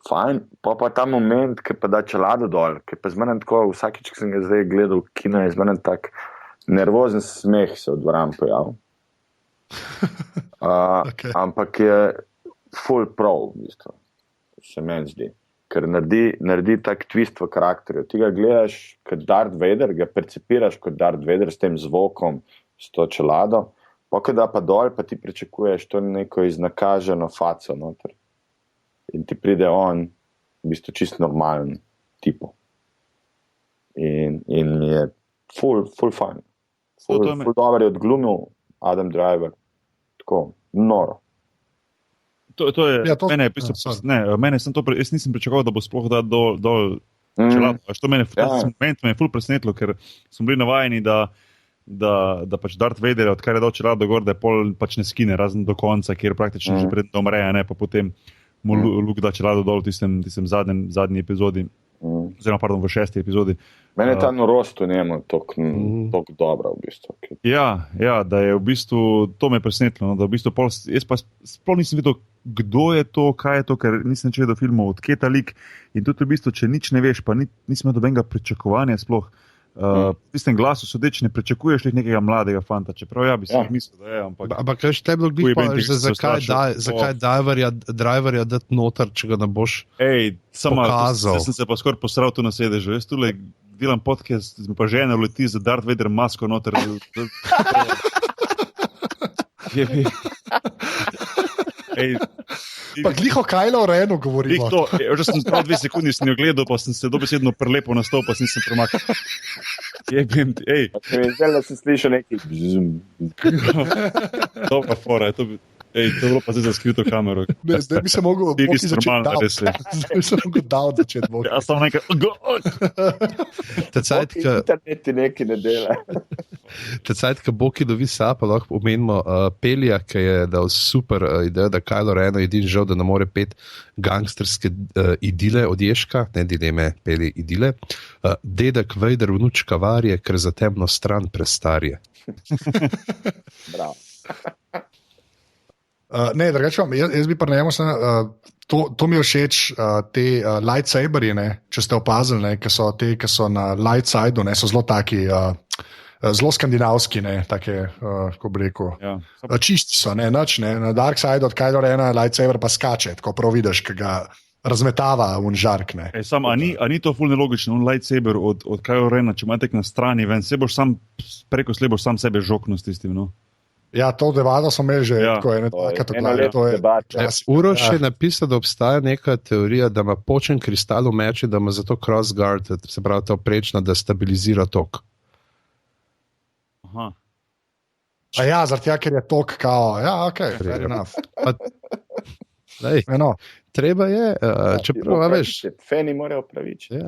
fajn, pa ta moment, ki pa da čelado dol, ki pa zmenem tako, vsakič, ki sem ga zdaj gledal v kino, je zmenem tak nervozen smeh se v dvorani pojavil. Okay. Ampak je full prav, v bistvu, se meni zdi. Ker naredi tak twist v karakterju. Ti ga gledaš kot Darth Vader, ga percipiraš kot Darth Vader s tem zvokom, s to čelado, pa kada pa dol, pa ti pričakuješ to neko iznakaženo faco noter. In ti pride on, v bistvu čisto normalen tipo. In je full fun. Full dober je odglumil Adam Driver. Tako, noro. To je, mene je pisal, mene sem to, jaz nisem pričakoval, da bo sploh da dol čelado. To mene, ta moment me je full presenetilo, ker smo bili navajeni, da pač Darth Vader, odkar je dal čelado gor, da je pol pač ne skine, razen do konca, kjer praktično že predtem umre, ne, pa potem Luke da čelado dol v tistem zadnji epizodi, oziroma pardon, v 6. epizodi. Mene je ta norost v njemu tako dobra v bistvu. Ja, da je v bistvu, to me presenetilo, no, da v bistvu jaz pa sploh nisem videl, kdo je to, kaj je to, ker nisem čel do filmov, od kje ta lik, in tudi v bistvu, če nič ne veš, pa nisem imel dobenega pričakovanja sploh. V tistem glasu sodeč ne pričakuješ nekega mladega fanta, čeprav bi si mislil, da je. Ampak kaj te bilo glih pa, zakaj driverja dati noter, če ga ne boš pokazal? Sem se pa skoraj posral tu na sedežu. Jaz tule delam podcast, pa žena uleti za Darth Vader masko noter. Pa gliho Kylo Renu govorimo. Že sem prav 2 sekundi sem jo gledal, pa sem se dobesedno prelepil na stol, pa sem se premaknil. Zdaj da se sliša neki to pa fora, to bilo pa zdaj za skrito kamero. Zdaj bi se mogel dal začeti boki. Ja, samo nekaj. Internet neki ne dela. Tecajt, ko Boki dovi sapa, lahko omenimo Pelija, ki je dal super idejo, da Kylo Ren edin žal, da ne more pet gangsterske idile od Ježka, ne dileme, Peli idile. Dedek Vader, vnučka Varje, ker za temno stran prestarje. Bravo. Ne, drugače vam, jaz bi pa najemo to mi je všeč, te lightsaberji, če ste opazili, ki so na light sideu, so zelo taki, zelo skandinavski, take, kako bi rekel, čisti so, nič, na dark sideu od Kylo Rena lightsaber pa skače, tako prav vidiš, ki ga razmetava v žark. A ni to ful nelogično, lightsaber od Kylo Rena, če ima tek na strani ven, preko slej boš sam sebe žokno s tistim, no? Ja, to debata smo imeli že Uroš je napisal, da obstaja neka teorija, da ima počen kristal v meči, da ima zato crossguard, se pravi to prečno, da stabilizira tok. Aha. Zaradi tega, ker je tok kao. Ja, fair enough. Treba je, čeprav veš. Feni morajo praviči.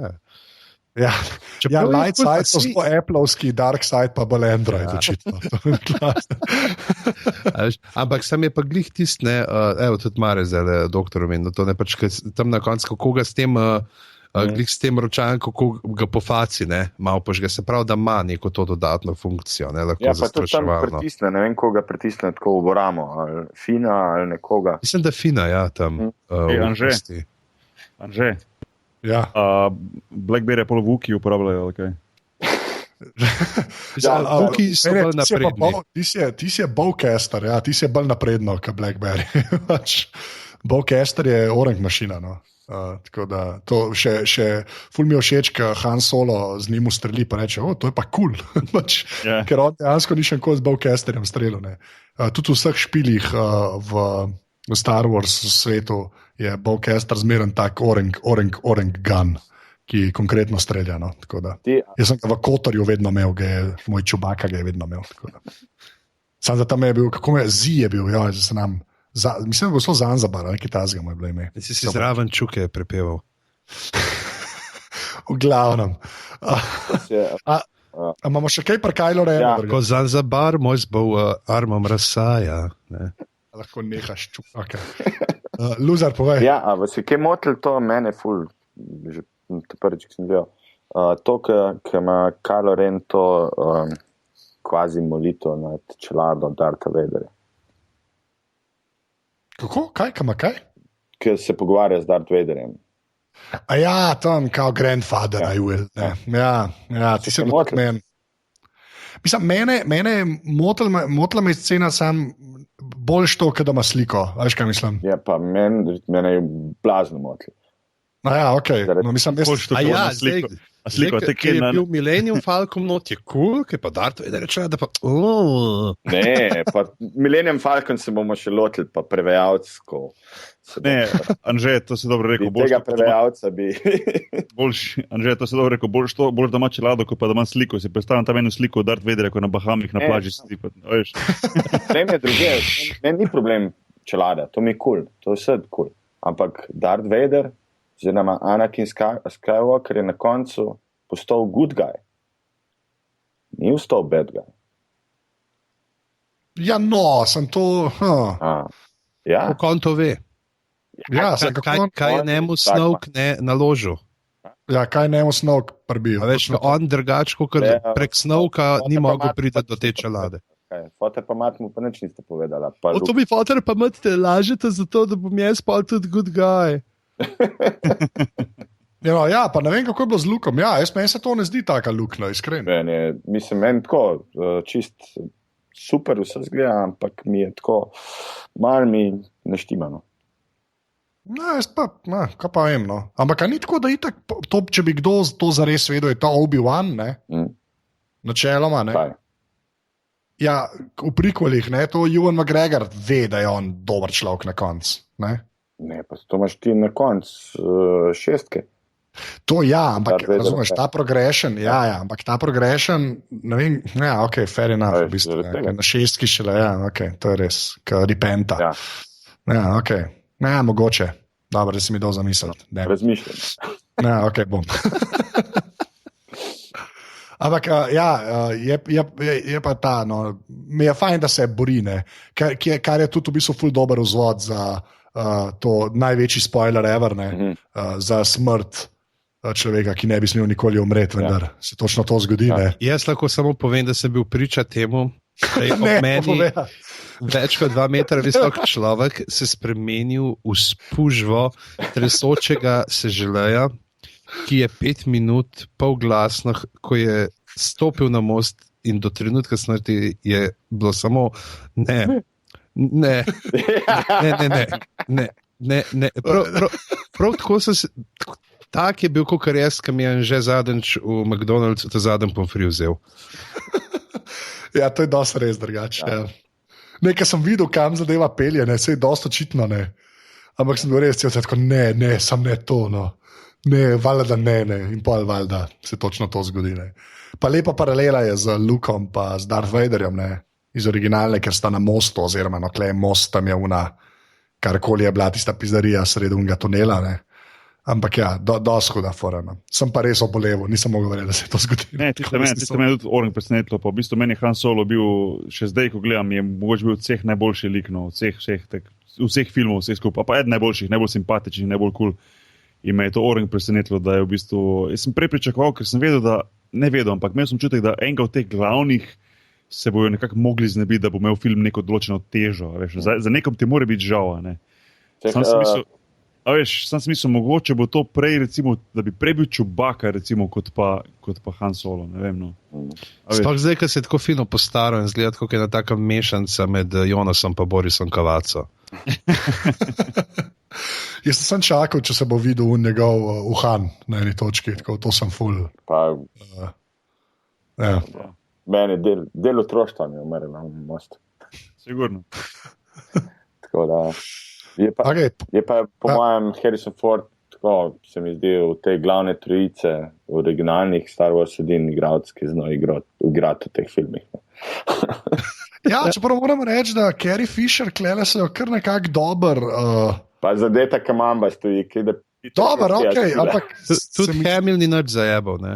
Light side so zelo Appleovski, dark side pa bolj Android, očitno. Ampak sam je pa glih tist, evo tudi Mare zdaj, doktor omenil, to ne pač, tam na koncu, kako ga s tem, glih s tem ročajem, kako ga po faci, malo pač ga se pravi, da ima neko to dodatno funkcijo, lahko zastraševalno. Pa to tam pritisne, ne vem, koga pritisne tako v ramo, ali Fina, ali nekoga. Mislim, da Fina, tam. Anže. Ja. Blackberry pol Vuki uporabljajo, okay. Vuki so bolj napredni. Ti si je bowcaster, ti si je bolj napredno kot Blackberry. Bowcaster je orang mašina, no. Tako da to še ful mi je všeč, ko Han Solo z njim ustreli, pa reče, to je pa cool. Ker on dejansko ni še nikoli z bowcasterjem strelil. Tudi v vseh špilih v Star Wars svetu je bowcaster zmeren tak orang gun, ki konkretno strelja. No? Jaz sem ga v Kotorju vedno imel, moj Čubaka ga je vedno imel. Sam za tam je bil, kako me Zi je bil, mislim, da je bil zelo Zanzibar, nekaj tazga mu je bilo ime. Si zraven Čuke prepeval. V glavnem. Imamo še kaj par Kylo Rena? Ko Zanzibar, moj zbol armom razsaja. Lahko nehaš čup. Luzar, povej. A vas je kaj motil to, mene ful, že prvič, ki sem videl, to, ki ima Kylo Ren to kvazi molito nad čelado Dartha Vaderja. Kako? Kaj? Ki se pogovarja z Darth Vaderjem. Tam kao grandfather, I will. Ti se motil meni. Mislim, mene motila me scena sam bolj to, da ima sliko. Veš, kaj mislim? Ja, pa mene je blazno motil. Okay. No, mislim, sliko ki je bil Millennium Falcon not, je cool, ki pa Darth Vader reče, da pa... Ne, pa Millennium Falcon se bomo še lotili, pa prevajalsko. Ne, Anže, to si dobro rekel. Tega prevajalca bi... Anže, to si dobro rekel, bolj da ima čelado, kot pa da ima sliko. Si predstavljam tam eno sliko Darth Vaderja, ko na Bahamih na plaži sedi. Problem je druge, meni ni problem čelada, to mi je cool, to je vse cool. Ampak Darth Vader, oziroma Anakin Skywalker je na koncu postal good guy. Ni ustal bad guy. Ja, no, sem to... Ja? Kako on to ve? Ja, kaj je njemu Snoke ne naložil? Ja, kaj njemu Snoke pribil? Veš, on drugače, kot prek Snokea ni mogel priti do te čelade. Foter pa mat mu pa nič niste povedala. To mi foter pa mat te lažete zato, da bom jaz pa tudi good guy. Ja, pa ne vem, kako je bilo z Lukom. Ja, meni se to ne zdi taka lukna, iskreno. Mislim, meni tako čist super vse zgleda, ampak mi je tako malo mi neštimano. Kaj pa vem, no. Ampak ni tako, da itak, če bi kdo to zares vedel, je to Obi-Wan, ne? Načeloma, ne? Kaj? Ja, v prikvalih, ne, to Ewan McGregor ve, da je on dober človek na koncu, ne? Ne, pa to imaš ti na koncu 6. To ja, ampak razumeš, ta progression, ampak ta progression, ne vem, ok, fair enough, v bistvu, na 6 šele, ok, to je res, repenta. Ja, ok, mogoče, dobro, da si mi dal zamisliti. Razmišljam. Ok, bom. Ampak je pa ta, no, mi je fajn, da se bori, ne, kar je tudi v bistvu ful dober vzvod za to največji spoiler ever, ne, za smrt človeka, ki ne bi smel nikoli umreti, vendar se točno to zgodi. Ne. Jaz lahko samo povem, da sem bil priča temu, da je ob meni več kot 2 metra visok človek se spremenil v spužvo tresočega se želeja, ki je 5 minut polglasno, ko je stopil na most in do trenutka smrti je bilo samo ne. Prav tako sem se, tak je bil kot res, ki mi je že zadnjič v McDonald'su ta zadnji pomfri vzel. Ja, to je dosti res drugače. Ja. Nekaj sem videl, kam zadeva pelje, se je dosti očitno, ne. Ampak sem bil res tako, ne, sam ne to, no. Ne, valjda ne, in pol valjda se točno to zgodi, ne. Pa lepa paralela je z Lukom pa z Darth Vaderjem, ne, iz originalne, ker sta na mostu, oziroma no, tle most tam je una, karkoli je bila tista pizdarija sredi unega tunela, ne. Ampak ja, dosti huda fora, no. Sem pa res oboleval, nisem mogel verjeti, da se je to zgodilo. Ne, tiste me tudi Oren presenetilo, pa v bistvu meni Han Solo bil, še zdaj, ko gledam, je mogoče bil od vseh najboljši lik, no, vseh filmov, vseh skupaj, pa eden najboljših, najbolj simpatičnih, najbolj cool. In me je to Oren presenetilo, da je v bistvu, jaz sem prej pričakoval, ker sem vedel, da, ne vedel, ampak imel sem čutek, da enega od teh glavnih se bojo nekako mogli znebiti, da bo imel film neko določeno težo, veš, za nekom ti mora biti žal, ne. Sam sem mislil, mogoče bo to prej, recimo, da bi prej bil Chewbacca, recimo, kot pa Han Solo, ne vem, no. Sploh zdaj, ko se je tako fino postaral in zgleda, kako je na taka mešanca med Jonasom pa Borisom Kavaco. Jaz sem čakal, če se bo videl njegov uhan na eni točki, tako to sem ful. Meni del otroštva mi je umrl na mostu. Sigurno. Tako da... Je pa po mojem Harrison Ford, tako se mi zdi, v tej glavne trojice v originalnih Star Wars edini igralec, ki zna igrati v teh filmih. Ja, čeprav moram reči, da Carrie Fisher klele se jo kar nekako dober... Pa zadeta Kamamba stoji, ki da... Dober, okej, ampak... Tudi Hamill ni nič zajebal, ne?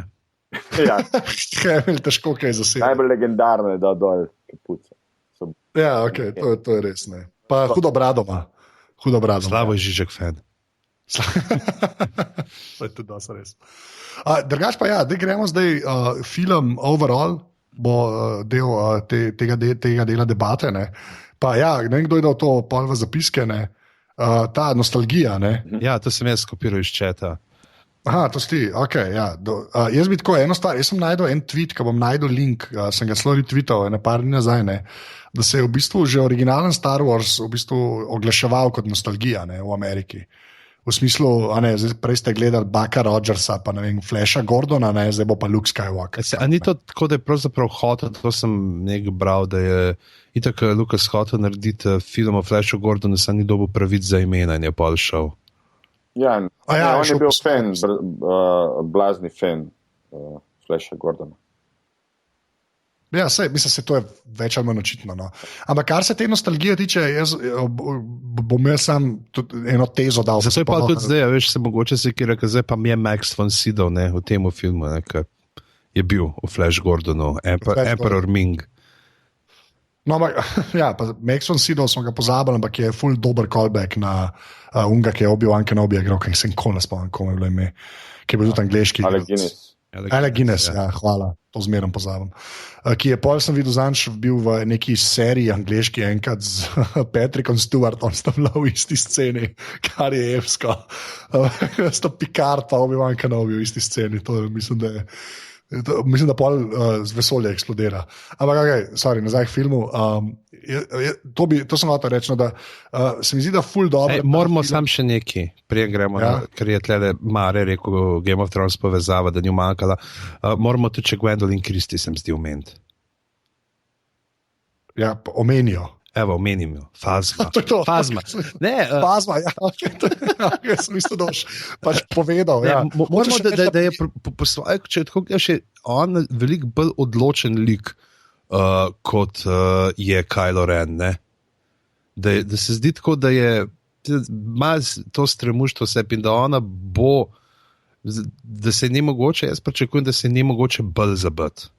Ja. Hamill težko kaj zasebno. Najbolj legendarno je, da dol kapuca. Ja, okej, to je res, ne. Pa hudo bradoma. Slavo je Žižek fan. To je tudi dosti res. Drugač pa ja, da gremo zdaj film Overall, bo del tega dela debate, ne. Pa ja, ne vem, kdo je dal to pol v zapiske, ne. Ta nostalgija, ne. Ja, to sem jaz skopiral iz četa. Aha, to si ti, ok, ja. Jaz bi tako eno stvar, jaz sem najdel en tweet, ko bom najdel link, sem ga celo retweetal, ne par dni nazaj, ne, da se je v bistvu že originalen Star Wars v bistvu oglaševal kot nostalgija, ne, v Ameriki. V smislu, prej ste gledali Bucka Rogersa, pa ne vem, Flasha Gordona, ne, zdaj bo pa Luke Skywalker. A ni to tako, da je pravzaprav hotel, to sem nekaj bral, da je itak Lucas hotel narediti film o Flashu Gordonu, sem ni dobil pravic za imena in je pol šel. Ja, on je bil fan, blazni fan Flasha Gordona. Ja, mislim, se to je več ali manj očitno. No. Ampak kar se te nostalgije tiče, jaz bom jaz sam eno tezo dal. Zato je pa tudi zdaj, veš, se mogoče se kira, ker zdaj pa mi je Max von Sydow, ne, v tem filmu, ne, ker je bil v Flash Gordonu, Emperor Ming. No, ja, Max von Sydow smo ga pozabili, ampak je full dober callback na unga, ki je Obi-Wan Kenobi igral, ki se nikoli ne spomnim, kako je bilo ime, ki je bil tudi angleški. Alec Guinness, ja, hvala, to zmeraj pozabim. Ki je pol sem videl zanč bil v neki seriji angleški enkrat z Patrickom Stewartom, sta bila v isti sceni, kar je epsko. Sta Picard pa Obi-Wan Kenobi v isti sceni, to mislim, da pol z vesolja eksplodira. Ampak, nazaj k filmu. To sem hotel reči, da se mi zdi, da ful dobro. Moramo sam še neki, prije gremo, ker je tle Mare rekel Game of Thrones povezava, da ni umakala. Moramo tudi, če Gwendolyn Christie sem zdi omeniti. Ja, omenijo. Evo, omenim jo. Fazma. Fazma. Fazma, ja. Jaz sem mislil, da boš pač povedal. Ja. Moramo, da je po svoje, če tako gledaš, on veliko bolj odločen lik, kot je Kylo Ren, ne? Da se zdi tako, da je ima to stremuštvo sebi in da ona bo, da se ni mogoče, jaz pričakujem, da se ni mogoče bolj zabiti.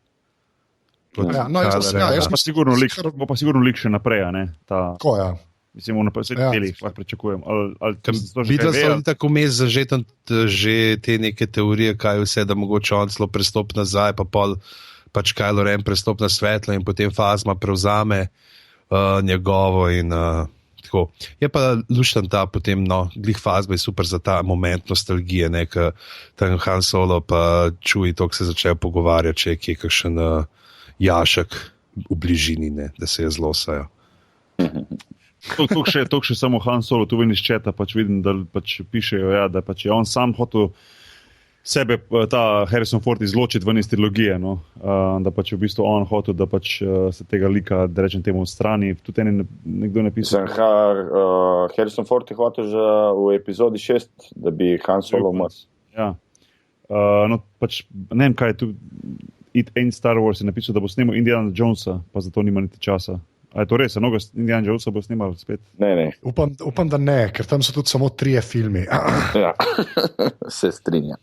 Ja, no, jaz pa sigurno lik še naprej, ne? Tako, ja. Mislim, v naprej delih lahko pričakujem. Videla sem tako mes zažetan že te neke teorije, kaj vse, da mogoče on celo prestop nazaj, pa pol pač Kylo Ren prestop na svetlo in potem Fazma prevzame njegovo in tako. Je pa lušten ta potem, glih Fazma je super za ta moment nostalgije, ne, ka tam Han Solo pa Chewie toliko se začejo pogovarjati, če je kje kakšen jašek v bližini, ne, da se je zlosajo. Tok še samo Han Solo, tu ven iz četa, pač vidim, da pač pišejo, ja, da pač je on sam hotel sebe, ta Harrison Ford, izločiti ven iz trilogije, no? Da pač je v bistvu on hotel, da pač se tega lika, da rečem temu, strani. Tudi nekdo napisal. Harrison Ford je hotel že v epizodi 6, da bi Han Solo umrl. Ja. No, pač, ne vem, kaj je tu. It Ain't Star Wars je napisal, da bo snimal Indiana Jonesa, pa zato nima niti časa. A je to res? Mnogo Indiana Jonesa bo snimal spet? Ne. Upam, da ne, ker tam so tudi samo 3 filmi. Ja, se strinja.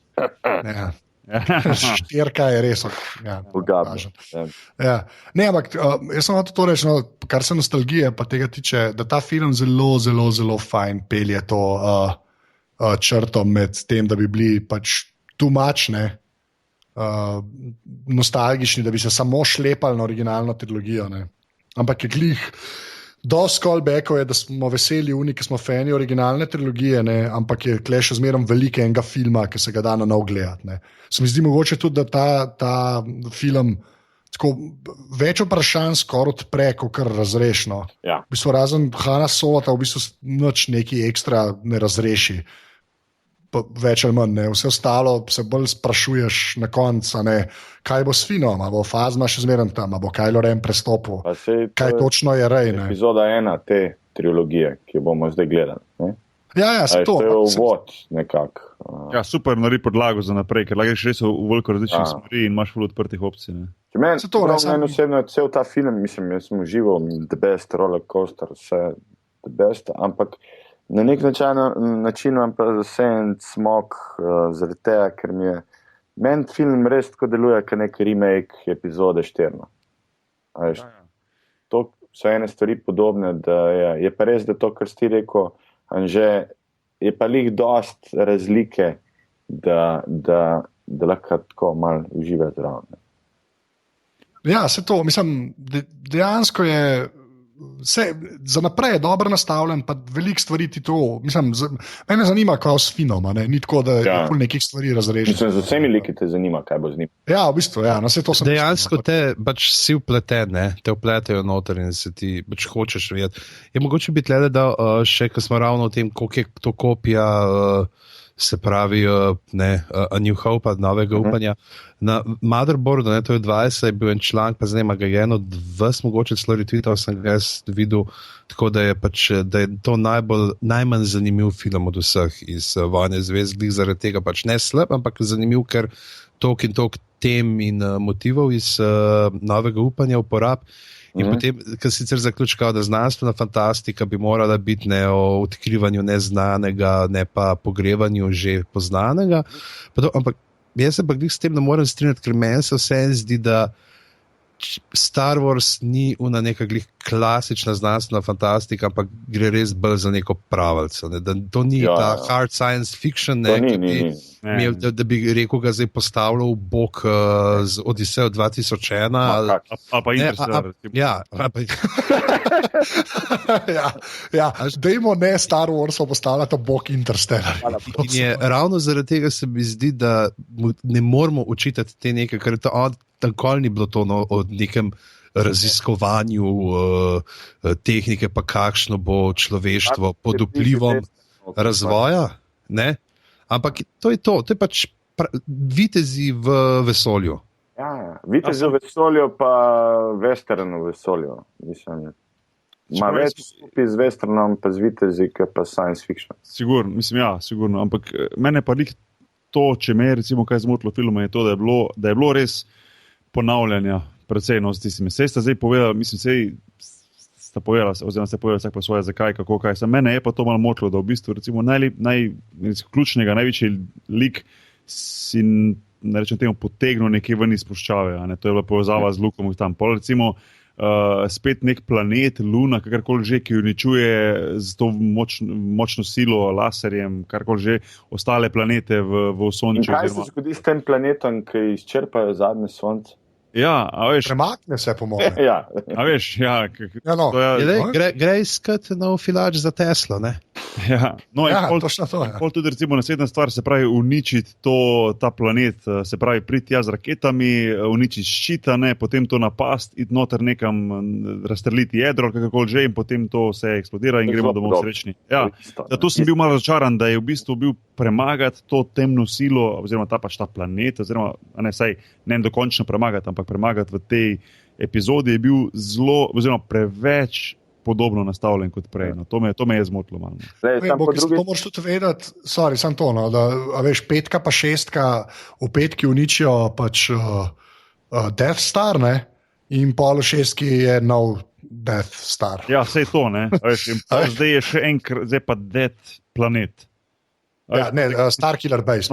Ja. 4 je res. Ja, ja. Ne, ampak jaz sem hotel to reči, kar se nostalgije pa tega tiče, da ta film zelo, zelo, zelo fajn pelje to črto med tem, da bi bili pač tumačne, nostalgični, da bi se samo šlepali na originalno trilogijo. Ne. Ampak je glih dosti callbackov je, da smo veseli oni, ki smo fani originalne trilogije, ne, ampak je tle še zmerom veliko enega filma, ki se ga da na nov gledati. Ne. Se mi zdi mogoče tudi, da ta film tako več vprašanj skoraj odpre, kot kar razrešno. Ja. V bistvu razen Hana Solota v bistvu nič neki ekstra ne razreši. Več ali manj, ne. Vse ostalo se bolj sprašuješ na koncu, kaj bo s Finom, bo Fazma še zmeraj tam, bo Kylo Ren prestopil, kaj točno je Rey. Epizoda 1 te trilogije, ki jo bomo zdaj gledali. Ne? Ja, se to. To je uvod nekako. Ja, super naredi podlago za naprej, ker lahko greš res v veliko različnih smeri in imaš veliko odprtih opcij. Ne? Meni osebno je cel ta film, mislim, jaz sem užival, the best roller coaster, vse the best, ampak na nek način vam pa vse en smok zaradi tega, ker meni film res tako deluje, kot nek remake epizode 4. To so ene stvari podobne, da je pa res, da to, kar si rekel, Anže, je pa lih dost razlike, da lahko tako malo uživa zraven. Ja, se to, mislim, dejansko je za naprej je dobro nastavljen, pa veliko stvari ti to, mislim, mene zanima, kaj s Finom, ni tako, da je ful nekih stvari razrešeno. Mislim, z vsemi liki te zanima, kaj bo z njim. Ja, v bistvu, ja, se to sem dejansko te pač si vpleten, ne, te vpletejo noter in se ti pač hočeš vedeti. Je mogoče biti le, da še, ko smo ravno o tem, koliko je to kopija, se pravi, A New Hope, novega upanja. Na Motherboardu, to je 20, je bil en članek, pa zdaj ima ga eno, vas mogoče celo retweetal, sem ga jaz videl, tako da je pač, da je to najmanj zanimiv film od vseh iz Vojne zvezd, zaradi tega pač ne slab, ampak zanimiv, ker toliko in toliko tem in motivov iz novega upanja uporab. In potem, ker sicer zaključka, da znanstvena fantastika bi morala biti ne o odkrivanju neznanega, ne pa pogrevanju že poznanega, ampak jaz se pa s tem ne morem strinjati, ker meni se vse zdi, da Star Wars ni una neka klasična znanstvena fantastika, ampak gre res bolj za neko pravljico. Ne? To ni ta hard science fiction, da bi rekel, ga zdaj postavljal bog z Odisejo 2001. Ali pa Interstellar. Dajmo ne Star Warsa postavljati bog Interstellar. Ravno zaradi tega se mi zdi, da ne moramo učitati te nekaj, ker je to nikoli ni bilo to o nekem raziskovanju tehnike, pa kakšno bo človeštvo pod vplivom razvoja. Ne? Ampak to je pač vitezi v vesolju. Ja, vitezi v vesolju, pa western v vesolju. Mislim, ima več skupaj z westernom, pa z vitezi, pa science fiction. Sigurno. Ampak mene pa nik to, če me recimo kaj zmotilo filma, je to, da je bilo res ponavljanja precej s tistimi. Sej sta zdaj povedala, sta povedala vsak po svoje, zakaj, kako, kaj. Mene je pa to malo motilo, da v bistvu recimo ključnega, največji lik si, ne rečem temu, potegnil nekje ven iz puščave. To je bila povezava z Lukom tam. Pol recimo spet nek planet, Luna, kakorkoli že, ki uničuje z to močno silo, laserjem, karkoli že, ostale planete v Sončju. In kaj se zgodi s tem planetom, ki izčerpajo zadnje Sonce? Ja, a veš. Premakne se, po mojem. Ja. A veš, Gre iskati nov filač za Teslo, ne? Ja, točno to. Pol tudi recimo naslednja stvar, se pravi uničiti ta planet, se pravi priti z raketami, uničiti ščita, ne, potem to napast, iti noter nekam, razstreliti jedro, kakorkoli že, in potem to se eksplodira in gremo domov srečni. Ja, zato sem bil malo razočaran, da je v bistvu bil premagati to temno silo, oziroma ta planet, oziroma ne dokončno premagati, ampak premagati v tej epizodi je bil oziroma preveč podobno nastavljen kot prej. No, to me je zmotilo malo. To moraš tudi vedeti, samo to, no, da veš, 5 pa 6 v 5 uničijo pač Death Star, ne? In pol 6 je nov Death Star. Ja, sej to, ne? Zdaj je še zdaj pa Death Planet. Star Killer Base.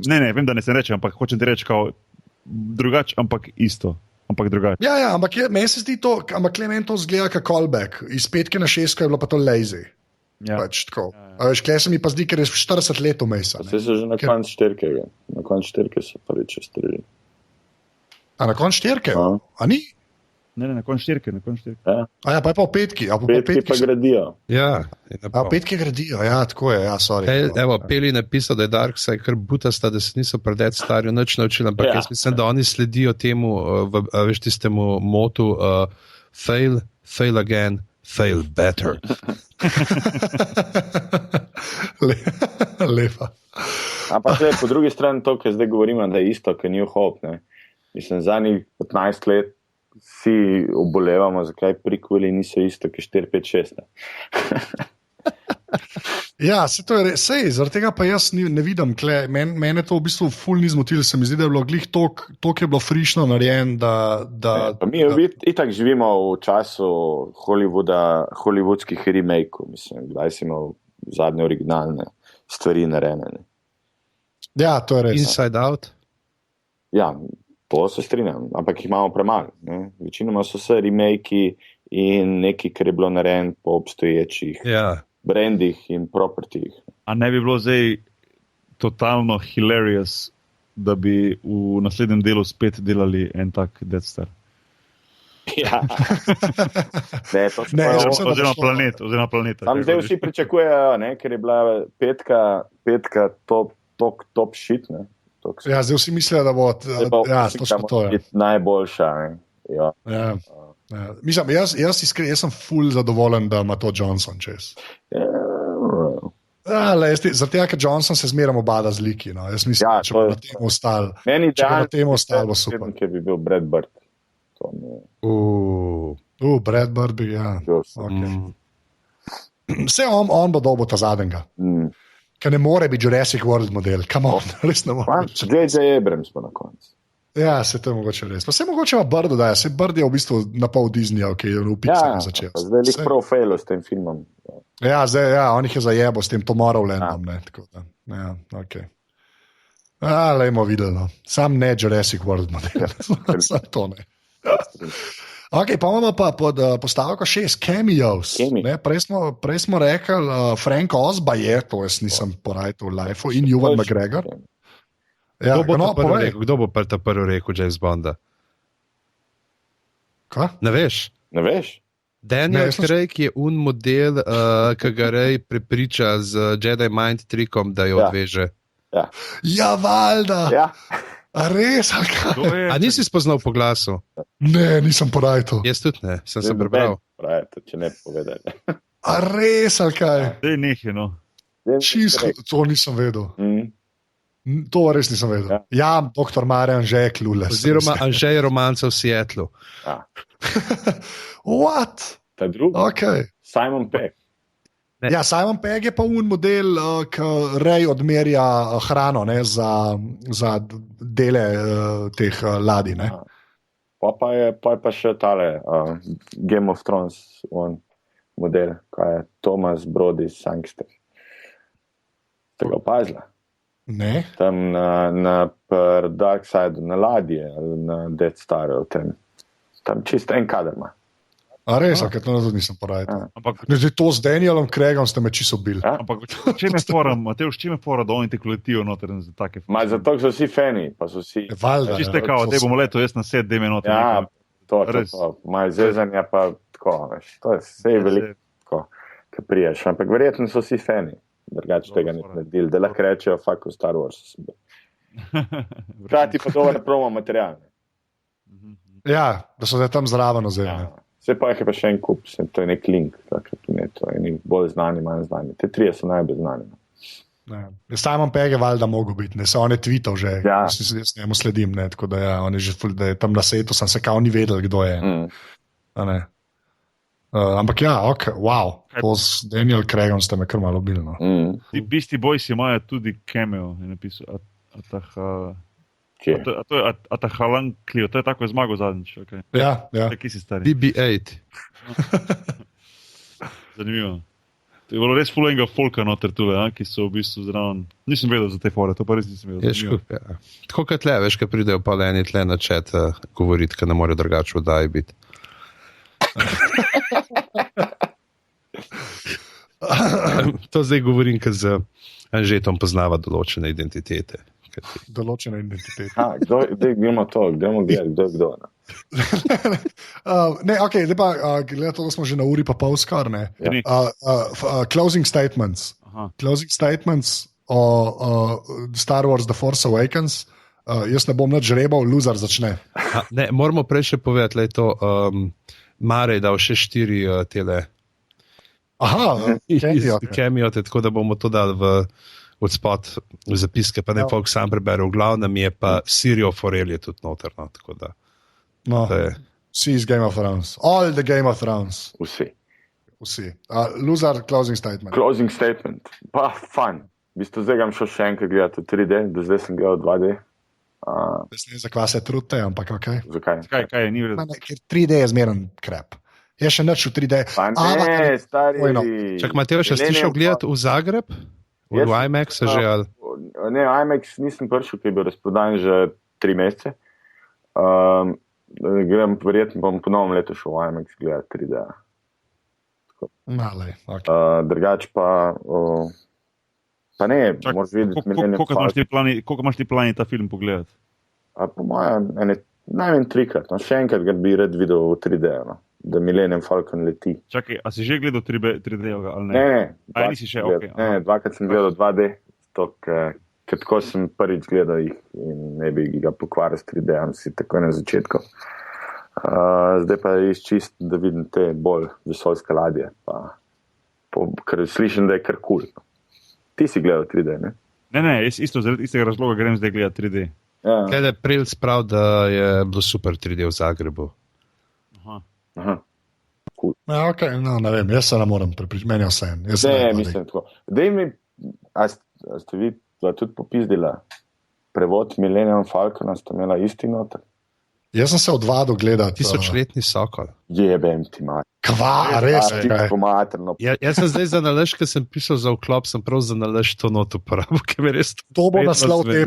Ne, vem, da ne se reče, ampak hočem ti reči kao drugače, ampak isto. Ampak drugače. Ja, ampak meni se zdi to, ampak meni to zgleda kot callback. Iz 5 na 6 je bilo pa to lazy. Ja. Pač tako. Veš, kje se mi pa zdi, ker je 40 let vmesa. Vse so že na koncu 4. Na koncu 4 so pa reči streli. A na koncu 4? A ni? Ne, na koncu 4. Ja. A ja, pa je pa v 5. V 5 pa gradijo. Ja. A v 5 gradijo, ja, tako je, ja, sorry. Evo, Peli je napisal, da je Darkseid kar butasta, da se niso pred Death Starju nič naučili, ampak jaz mislim, da oni sledijo temu, veš, tistemu motu fail again, fail better. Lepa. Ampak po drugi strani to, kar zdaj govorimo, da je isto, kot New Hope, ne. Mislim, zadnjih 15 let vsi obolevamo, zakaj prequeli niso isto, kot 4, 5, 6. Ja, to je res, zaradi tega pa jaz ne vidim, mene to v bistvu ful ni zmotil, se mi zdi, da je bilo glih toliko je bilo frišno narejen, da mi itak živimo v času hollywoodskih remake-ov, mislim, kdaj si imel zadnje originalne stvari narejene. Ja, to je res. Inside Out? Ja, to se strinjam, ampak jih imamo premalo. Večinoma so vse remake-i in nekaj, kar je bilo narejen po obstoječih brandih in propertijih. A ne bi bilo zdaj totalno hilarious, da bi v naslednjem delu spet delali en tak Death Star? Ja. Oziroma planeta. Tam zdaj vsi pričakujejo, ker je bila petka top shit, ne? Ja, zdaj vsi mislijo, da bo to najboljša. Ja. Mislim, jaz sem ful zadovoljen, da ima to Johnson čez. Zaradi tega, ker Johnson se zmeraj obada z liki. No. Jaz mislim, če bo na tem ostal, bo super. Če bi bil Brad Bird. Brad Bird bi, ja. Okay. Vse on bo dobil ta zadnjega. Ker ne more biti Jurassic World model, come on, res ne more. J.J. Abrams pa na koncu. Ja, se to je mogoče res. Pa se mogoče ima Bird, da je. Se Bird je v bistvu na pol Disneya, ki je v Pixarju začel. Ja, zdaj je prav failo s tem filmom. Ja, zdaj, on jih je zajebo s tem Tomorrowlandom, ne, tako da. Ja, okej. Lejmo videli, no. Sam ne Jurassic World model, sam to ne. Okay, pa imamo pa pod postavko 6 cameos. Prej smo rekli, Frank Ozba je, to jaz nisem porajal v Lifeu, in Ewan McGregor. Ja, kdo bo pa ta prvi rekel James Bonda? Kaj? Ne veš? Daniel Craig je model, ki ga Rey prepriča z Jedi Mind trikom, da jo odveže. Ja, valjda! Ja. A res? A nisi spoznal po glasu? Ne, nisem porajal. Jaz tudi ne, sem se prebral. Če ne povedali. A res, ali kaj? Dej nekaj, no. Čisto, to nisem vedel. To res nisem vedel. Ja, doktor Marjan Anžej Klules. Oziroma Anžej Romanca v Seattlu. What? Ta drugi? Okay. Simon Pegg. Ja, Simon Pegg je pa model, ki Rey odmerja hrano za dele teh ladij. Pa je pa še tale Game of Thrones model, kaj je Thomas Brody Sangster. Ste ga opazili? Ne. Tam na Dark Side, na ladje, na Death Star, tam čisto en kader ima. A res, ker to nisem porajal. To z Danielom Craigom ste me čisto bili. Ampak čem je fora, Mateuš, čem je fora, da oni te koletijo noter za take fora? Zato so vsi fani, pa so vsi... Valjda. Čiste kao, te bomo leto, jaz na set, dej me noter. Ja, to, maj zezanja pa tako, veš, to je vse veliko, ki priješ. Ampak verjetno so vsi fani, drugače tega ne naredili, da lahko rečejo, fuck Star Wars. Hkrati pa dober promo material. Ja, da so tam zraven oziroma. Vse pa je pa še en kup, to je nek link, to je nek bolj znani, manj znani. Te trije so najbolj znani. Simon Pegg je valjda mogel biti, se on je tweetal že, jaz njemu sledim, tako da on je že da je tam na setu, sem se kao ni vedel, kdo je. Ampak ja, ok, wow, to z Daniel Craigom ste me kar malo bili. No. Beastie Boys imajo tudi cameo, je napisal, Atahalan Clio, to je tako zmagal zadnjič. Okay. Ja. Kje si stari? BB-8. Zanimivo. To je bilo res full enega folka noter tule, ki so v bistvu zraven. Nisem vedel za te fore, to pa res nisem vedel. Tako kot tle, veš, kaj pridejo pa le eni tle na chat govoriti, ker ne morejo drugače oddaji biti. To zdaj govorim, ker z Anžetom poznava določene identitete. Določene identitete. Gremo to, gremo gledati, kdo je kdo. Ne, ok, zdaj pa gleda to, da smo že na uri pa pol skar, ne. Closing statements. Closing statements o Star Wars The Force Awakens. Jaz ne bom nič žrebal, loser začne. Ne, moramo prej še povedati, da je to Mare dal še 4 tele cameo, tako da bomo to dali v odspod v zapiske, pa ne folk sam preberal. V glavnem je pa Sirio Forel je tudi noterno, tako da. Vsi iz Game of Thrones. All the Game of Thrones. Vsi. Loser, closing statement. Closing statement. Pa, fun. V bistvu zdaj ga šel še enkrat gledati v 3D, do zdaj sem gledal 2D. Ne za kva se trudite, ampak ok. Zakaj? Kaj je, ni vredno? Ker 3D je zmeren krep. Je še nič v 3D. Pa ne, stari. Čak, Mateo, še si šel gledati v Zagreb? V IMAX že ali? Ne, IMAX nisem prišel, ki je bil razprodan že 3 mesece. Verjetno bom po novem letu šel v IMAX gledati 3D. Drugač pa ne, moraš videti Millennium Falcon. Koliko imaš ti plani ta film pogledati? Po mojem, najmanj 3-krat. Še enkrat ga bi rad videl v 3D, da Millennium Falcon leti. Čakaj, a si že gledal 3D ali ne? Ne. Nisi še, ok. Ne, 2-krat sem gledal 2D, ker tako sem prvič gledal jih in ne bi ga pokvaril s 3D-am si tako na začetku. Zdaj pa je čist, da vidim te bolj vesoljske ladje, ker slišim, da je kar cool. Ti si gledal 3D, ne? Ne, isto zaradi istega razloga grem zdaj gledati 3D. Glede, Prelc prav, da je bilo super 3D v Zagrebu. Aha. Cool. Okay, ne vem, jaz se ne morem pripričati, meni je vse. Ne, mislim tako. Dej mi, a ste vi tudi popizdila prevod Millennium Falcona, ste imela isti noter? Jaz sem se odvadil gledati. 1000-letni sokol. Jebem ti mat. Kva, res? Jaz sem zdaj za nalaž, ker sem pisal za vklop, sem prav za nalaž to noto uporabil, ker mi res... To bo naslov te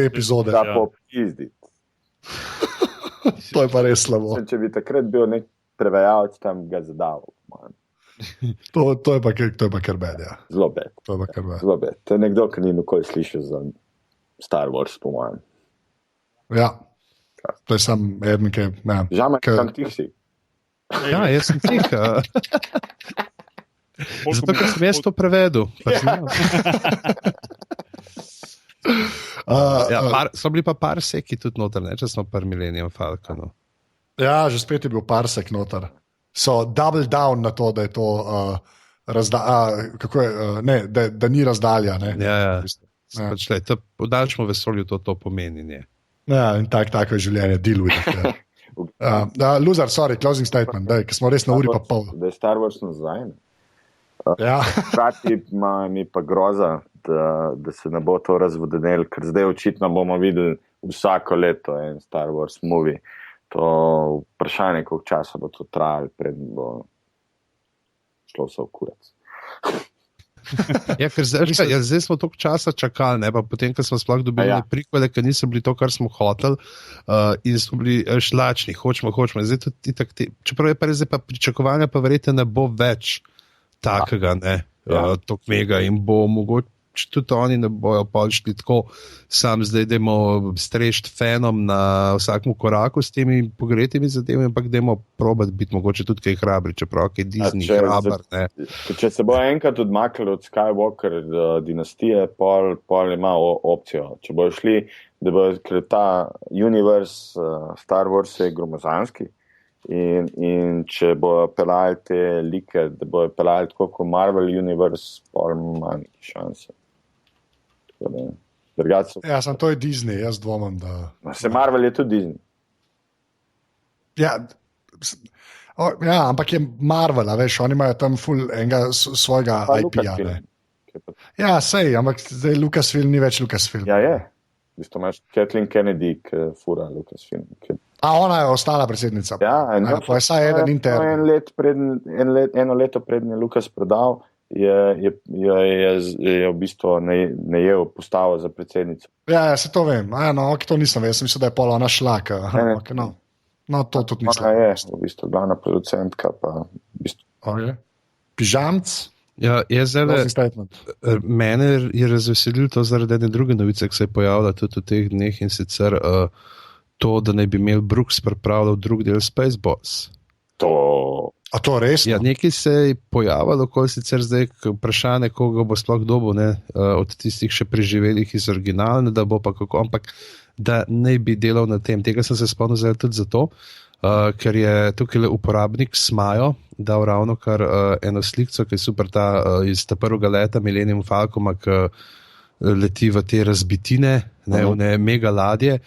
epizode. Da popizditi. To je pa res slabo. Če bi takrat bil nek prevajalec, tam ga zadal. To je pa kar bed, ja. Zelo bed. To je pa kar bed. Zelo bed. To je nekdo, ki ni nikoli slišal za Star Wars, po mojem. Ja, to je sam eden, ki... Žal me, kam ti si? Ja, jaz sem tih. Zato, ker sem jaz to prevedel. So bili pa parseki tudi noter, ne, če smo par Millennium Falconov. Ja, že spet je bil parsek noter. So double down na to, da je to da ni razdalja. Ne? Ja. Pač, v daljšem vesolju to pomeni. Ne? Ja, in tako je življenje, deal with it. Loser, sorry, closing statement, ker smo res na uri pa pol. Da je Star Wars nazaj. Ja. Hkrati mi pa groza, da se ne bo to razvodenelo, ker zdaj očitno bomo videli vsako leto en Star Wars movie. To vprašanje, koliko časa bo to trajalo, preden bo šlo vse v kurac. Ja, ker zdaj smo toliko časa čakali, ne, pa potem, ko smo sploh dobili prikvele, ker niso bili to, kar smo hoteli, in smo bili šlačni, hočemo. Zdaj tudi čeprav je pa res, pa pričakovanja pa verjetno ne bo več takega, ne, toliko mega in bo mogoče tudi oni ne bojo šli tako sam zdaj, dajmo strešt fanom na vsakem koraku s temi pogretimi zadevami, ampak dajmo probati biti mogoče tudi kaj hrabri, čeprav kaj Disney hrabar, ne. Če se bo enkrat odmaknil od Skywalker dinastije, pol ima opcijo. Če bojo šli, da bo ta universe Star Wars je gromozanski in če bojo pelali te like, da bojo pelali tako kot Marvel Universe, pol ima neki šanse. Ja, sem to je Disney, jaz dvomim, da... Se Marvel je tudi Disney. Ja, ampak je Marvel, veš, oni imajo tam ful enega svojega IP-ja. Ja, sej, ampak zdaj Lucasfilm ni več Lucasfilm. Ja, je. V bistvu imaš Kathleen Kennedy, ki fura Lucasfilm. Ona je ostala predsednica. Ja, pa je saj eden intern. Eno leto predn je Lucas prodal, je v bistvu najel postavo za predsednico. Ja, se to vem. To nisem ve, sem mislil, da je pola ona šla. No, to tudi mislim. Ona je v bistvu glavna producentka. Pižamc? Ja, mene je razveselilo to zaradi ene druge novice, ki se je pojavila tudi v teh dneh, in sicer to, da naj bi imel Brooks pripravljal drug del Spaceballs. A to res? Ja, nekaj se je pojavilo, ko sicer zdaj vprašanje, koga bo sploh dobil, ne, od tistih še preživelih iz originalne, da bo pa kako, ampak da naj bi delal na tem. Tega sem se spomnil zdaj tudi zato, ker je tukaj uporabnik Smajo dal ravno kar eno slikco, ki je super iz ta prvega leta Millennium Falcona, ki leti v te razbitine, v ne mega ladje,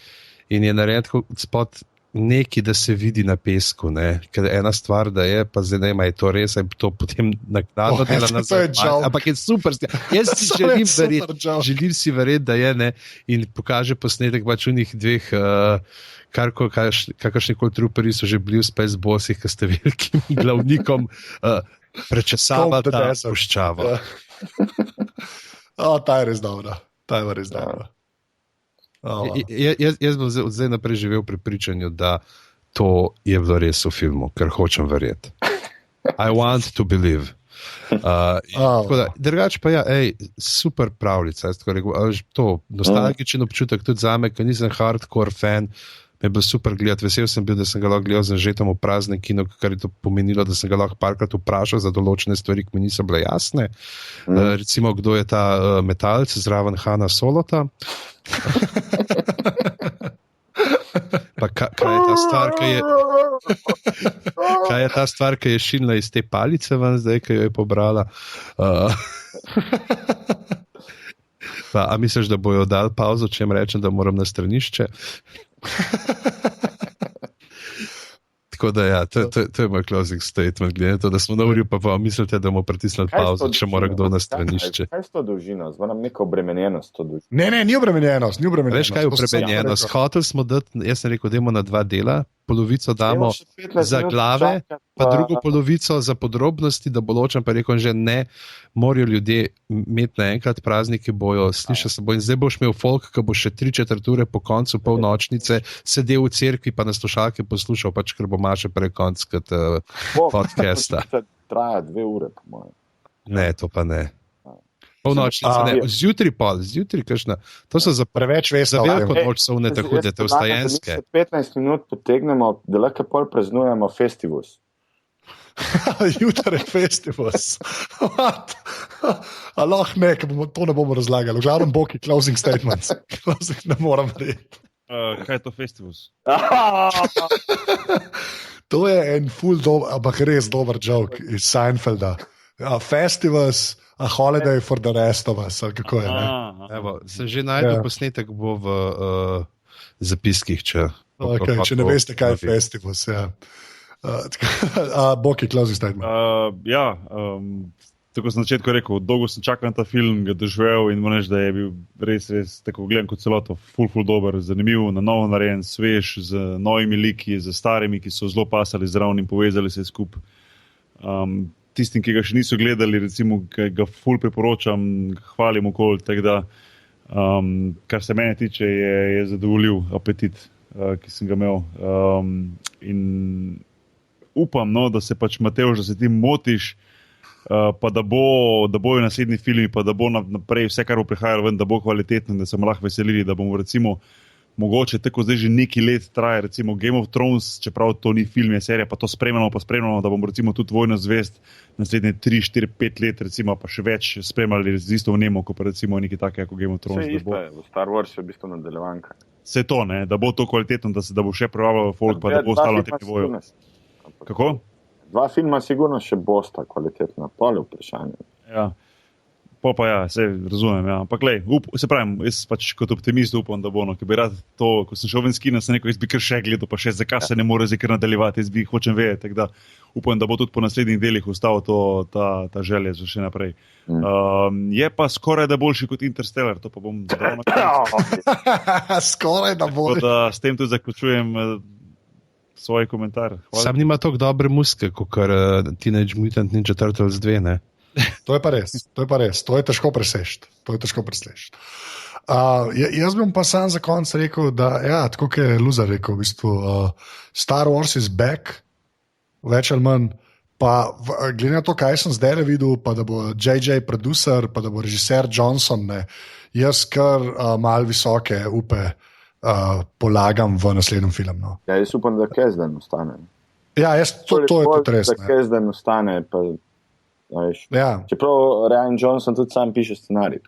in je naredil spod neki, da se vidi na pesku, ne? Ker ena stvar, da je, pa zdaj ne, je to res, je to potem naknadno dela nazaj. Ampak je super. Jaz si želim si verjeti, da je, ne, in pokaže posnetek pač v njih dveh, kakršnikoli truperi so že bili v Spaceballsih, ki ste velikim glavnikom prečesava ta puščava. Ta je res dobra. Jaz bom zdaj naprej živel v prepričanju, da to je bilo res v filmu, ker hočem verjeti. I want to believe. Drugače pa super pravljica, to nostalgičen občutek tudi zame, ker nisem hardcore fan, me je bilo super gledati, vesel sem bil, da sem ga lahko gledal z Anžetom v praznem kinu, kar je to pomenilo, da sem ga lahko parkrat vprašal za določene stvari, ki mi niso bile jasne. Recimo, kdo je ta metalec zraven Hana Solota. Pa kaj je ta stvar, kaj je ta stvar, ki je šinila iz te palice ven zdaj, ki jo je pobrala. A misliš, da bojo dali pauzo, če jim rečem, da moram na stranišče? Tako da, ja, to je moj closing statement. Glede to, da smo na uri, pa mislite, da bomo pritisnili pauzo, če mora kdo na stranišče. Kaj je to dolžina? Zvanam neka obremenjenost to dolžina. Ne, ni obremenjenost. Veš, kaj je obremenjenost? Hotel smo dati, jaz sem rekel, dajmo na 2 dela. Polovico damo za glave, pa drugo polovico za podrobnosti, da bo ločen, pa rekel že ne, morajo ljudje imeti naenkrat prazniki, bojo slišal se bo in zdaj boš imel folk, ki bo še 3/4 ure po koncu polnočnice sedel v cerkvi, pa na slušalke poslušal, pač ker bo Maša prej konc kot podcasta. Traja 2 ure, po mojem. Ne, to pa ne. Polnočnica, ne, zjutraj, kakšna. To so za preveč veste. Za veliko noč so vne te hude, te vstajenske. 15 minut potegnemo, da lahko pol praznujemo festivus. Jutri festivus. Allah ne, to ne bomo razlagali. V glavnem boki closing statements. Closing ne moram reči. Kaj je to festivus? To je en ampak res dober joke iz Seinfelda. Festivus, a holiday for the rest of us, ali kako je, ne? Evo, sem že najdel posnetek, bo v zapiskih, če ne veste, kaj je festivus, ja. Boki, closing statement. Tako sem na začetku rekel, dolgo sem čakal na ta film, ga doživel in moram reči, da je bil res, tako gledam kot celoto, ful dober, zanimiv, na novo narejen, svež, z novimi liki, z starimi, ki so zelo pasali zraven in povezali se skupaj. Tistim, ki ga še niso gledali, recimo, ga ful priporočam, hvalim okoli, tako da, kar se mene tiče, je zadovoljil apetit, ki sem ga imel. In upam, no, da se pač, Matevž, da se ti motiš, pa da bojo naslednji filmi, pa da bo naprej vse, kar bo prihajalo ven, da bo kvalitetno, da se bomo lahko veselili, da bomo recimo mogoče tako zdaj že neki let traje, recimo Game of Thrones, čeprav to ni film, je serija, pa to spremljamo, da bomo recimo tudi Vojno zvezd naslednje 3, 4, 5 let, recimo pa še več spremljali z isto vnemo, kot pa recimo neki take, jako Game of Thrones. Vse isto je, v Star Wars je v bistvu nadaljevanka. Vse to, ne, da bo to kvalitetno, da bo še prevabljalo folk, pa da bo ostalo na tem nivoju. Kako? 2 filma sigurno še bosta kvalitetna, pol vprašanje. Ja. Pa ja, se razumem, ja. Ampak lej, se pravim, jaz pač kot optimist upam, da bo, no, ki bi rad to, ko sem šel ven s kina, sem rekel, jaz bi kar še gledal, pa še zakaj se ne more zdaj kar nadaljevati, jaz bi hočem vedeti, tako da upam, da bo tudi po naslednjih delih ostal ta želja za še naprej. Je pa skoraj da boljši kot Interstellar, to pa bom zadal na koncu. Skoraj da boljši. Tako da s tem tudi zaključujem svoj komentar. Hvala. Sam nima toliko dobre muske, kot Teenage Mutant Ninja Turtles 2, ne? To je pa res, to je težko preseči. Jaz bi pa sam za konec rekel, da ja, tako kot je Luza rekel, v bistvu, Star Wars is back, več ali manj, pa glede na to, kaj sem zdaj videl, pa da bo JJ producer, pa da bo režiser Johnson, ne, jaz kar malo visoke upe polagam v naslednjem filmu. No. Ja, jaz upam, da Kesden ostane. Ja, to je tudi res. Da Kesden ostane, pa ja. Čeprav Rian Johnson tudi sam piše scenarij.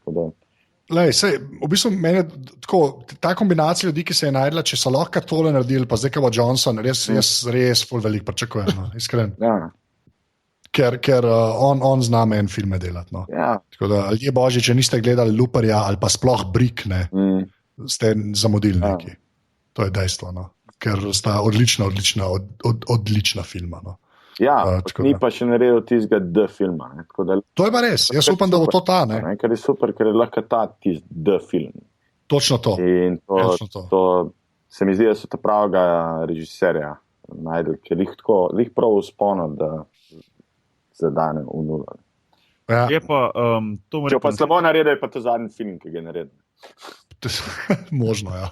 Lej, v bistvu meni tako, ta kombinacija ljudi, ki se je najdla, če so lahko tole naredili, pa zdaj, ko bo Johnson, res ful veliko pričakujem, no, iskren. Ja. Ker on zna en filme delati. No. Ja. Tako da, ljudje božji, če niste gledali Luperja ali pa sploh Brick, ne, ste zamudili neki. To je dejstvo, no. Ker sta odlična filma, no. Ja, ni pa še naredil tistega D filma. Ne? To je pa res, jaz upam, da bo to ta. Ne? Ker je super, ker je lahko ta tisti D film. Točno to. In to se mi zdi, da so ta pravega režiserja najdel, ker jih prav usponil, da zadane v nulo. Ja. Je pa, če pa slabo naredil, je pa to zadnji film, ki ga je naredil. Možno, ja.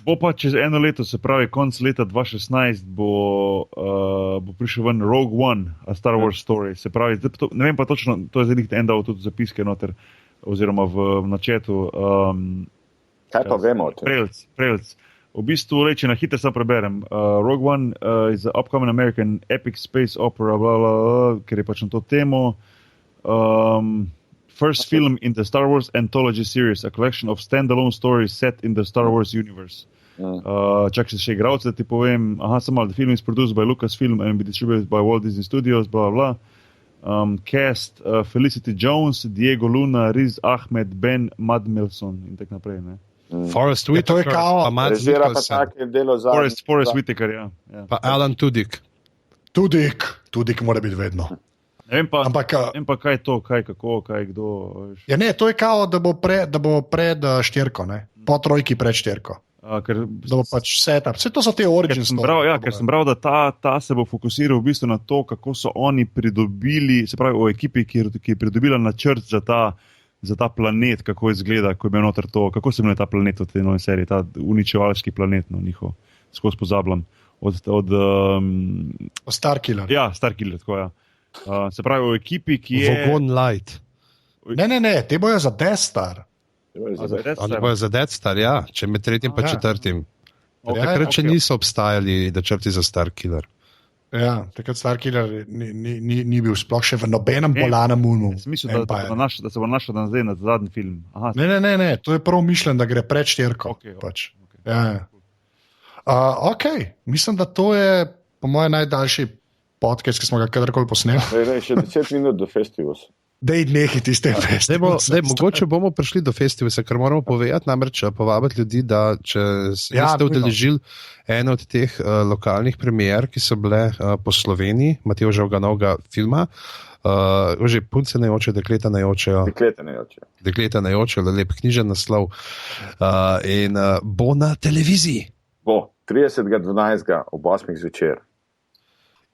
Bo pa čez eno leto, se pravi konc leta 2016, bo prišel ven Rogue One, a Star Wars story. Se pravi, ne vem pa točno, to je zdaj en dal tudi zapiske noter, oziroma v načetu. Kaj pa vemo o tem? Prelc. V bistvu, če na hitro sam preberem, Rogue One is an upcoming American epic space opera, ker je pač na to temo. First film in the Star Wars anthology series, a collection of standalone stories set in the Star Wars universe. Čak še igralce, da ti povem. The film is produced by Lucasfilm and be distributed by Walt Disney Studios, blah, blah, blah. Cast Felicity Jones, Diego Luna, Riz Ahmed, Ben Madmelson in tak naprej, ne. Forrest Whitaker, pa Mads Režira pa Mikkelsen, tak je delo za... Forrest Whitaker, ja. pa Alan Tudyk. Tudyk mora biti vedno. Ne vem pa, Ampak, kaj je to, kaj, kako, kaj, kdo. Veš. Ja, ne, to je kao, da bo pred štirko, ne? Po trojki pred štirko. Da bo pač setup. Vse to so te origin story. Ker sem bral, da ta se bo fokusiral v bistvu na to, kako so oni pridobili, se pravi o ekipi, ki je pridobila načrt za ta planet, kako izgleda, ko je bil noter to, kako se imenuje ta planet v tej novi seriji, ta uničevalski planet, no, njihov, skozi pozabljam. Starkiller. Ja, Starkiller, tako ja. Se pravi o ekipi, ki je... Vogon Light. Ne, te bojo za Death Star. Oni bojo za Death Star, ja, če med tretjim pa četrtim. Takrat še niso obstajali načrti za Starkiller. Ja, takrat Starkiller ni bil sploh še v nobenem Bolanem Moonu. Mislim, da se bo našel zdaj na zadnji film. Aha. Ne, to je prav mišljen, da gre pred štirko. Pač. Ja. Mislim, da to je po mojem najdaljši podcast, ki smo ga kadarkoli posneli. Še 10 minut do festivala. Dej nekaj tiste festivala. Mogoče bomo prišli do festivala, ker moramo povedati, namreč povabiti ljudi, da če ste udeležili eno od teh lokalnih premier, ki so bile po Sloveniji, Matevža Uganovega filma, že punce ne jočejo, dekleta ne jočejo. Dekleta ne jočejo, lep knjižen naslov. In bo na televiziji. Bo, 30.12. ob 8. zvečer.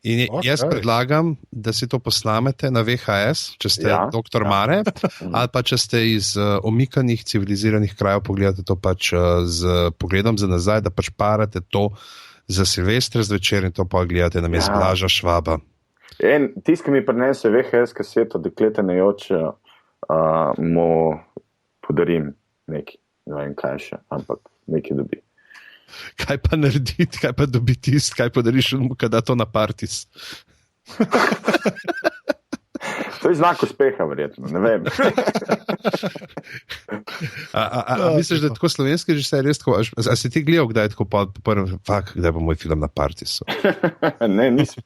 In jaz predlagam, da si to posnamete na VHS, če ste doktor Mare, ali pa če ste iz omikanih, civiliziranih krajev, pogledate to pač z pogledom za nazaj, da pač parate to za Silvestre zvečer in to pa gledate na mest Blaža Švaba. Tisk, ki mi prinese VHS kaseto, dekleta ne joče, mu podarim nekaj, ne vem kaj še, ampak nekaj dobi. Kaj pa narediti, kaj pa dobi tist, kaj podariš mu, kada to na partis? To je znak uspeha, verjetno, ne vem. Misliš, da je tako slovenski režiser res tako, a si ti gledal, kdaj je tako kdaj bo moj film na partisu? Ne, nisem.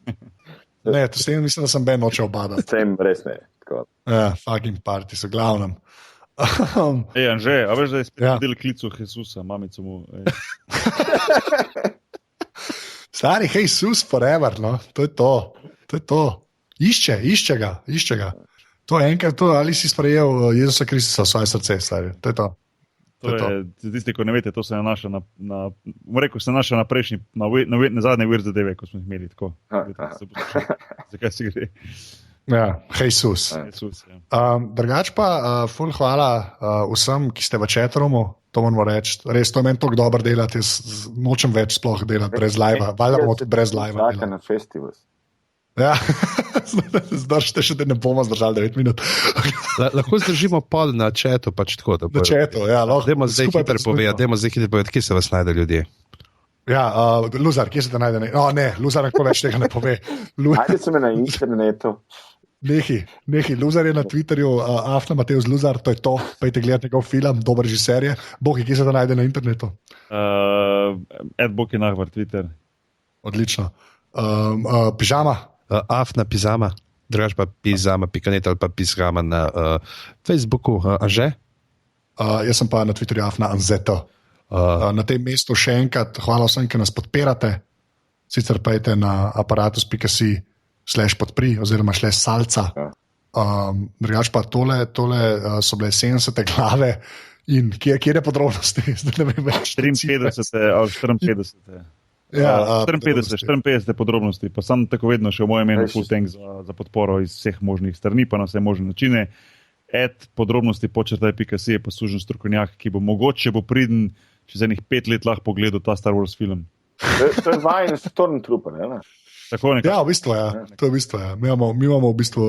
Ne, to se mislim, da sem ben noče obadati. Sem res ne. Ja, fucking partis, v glavnem. Anže, a veš, da je spet del klicu Jezusa, mamico mu. Stari Jesus forever, no, to je to. Išče ga. To je enkrat to, ali si sprejel Jezusa Kristusa v svoje srce, stari, to je to. To je, tisti, ko ne vete, to se nanaša na prejšnji, na zadnje vir zadeve, ko smo jih imeli tako. Zakaj si gre? Ja, Jesus. Drugač pa, ful hvala vsem, ki ste v chatroomu, to moramo reči. Res, to je meni toliko dobro delati, jaz nočem več sploh delati brez live. Valjda bomo tudi brez live. Čaka na festival. Ja, zdržite še, da ne bomo zdržali 9 minut. Lahko zdržimo pol na chatu, pač tako. Na chatu, ja. Dajmo zdaj povedati, kje se vas najde ljudje. Ja, Luzar, kje se te najde? Ne, Luzar lahko več tega ne pove. Najde se me na internetu. Nehi, Luzar je na Twitterju, Afna Matevž Luzar, to je to, pejte gledati njegov film, dober režiser je. Boki, kje se te najde na internetu? @Boki Nahvar, Twitter. Odlično. Pižama? Afna Pizama, drugač pa Pizama.net ali pa Pizama na Facebooku, Anže? Jaz sem pa na Twitterju Afna Anzeto. Na tem mestu še enkrat hvala vsem, ki nas podpirate. Sicer pejte na aparatus.si/podpri oziroma /salca. Drugač pa tole so bile 70 glave in kjer je podrobnosti? Zdaj ne vem več. 53 ali 54. Ja, 54 podrobnosti, pa sam tako vedno še v mojem imenu full thanks za podporo iz vseh možnih strani, pa na vse možne načine. @podrobnosti_si je pa služen strokovnjak, ki bo mogoče priden čez enih 5 let lahko pogledal ta Star Wars film. To je vajen Stormtrooper, ne? Tako nekako. Ja, v bistvu je. To je v bistvu je. Mi imamo v bistvu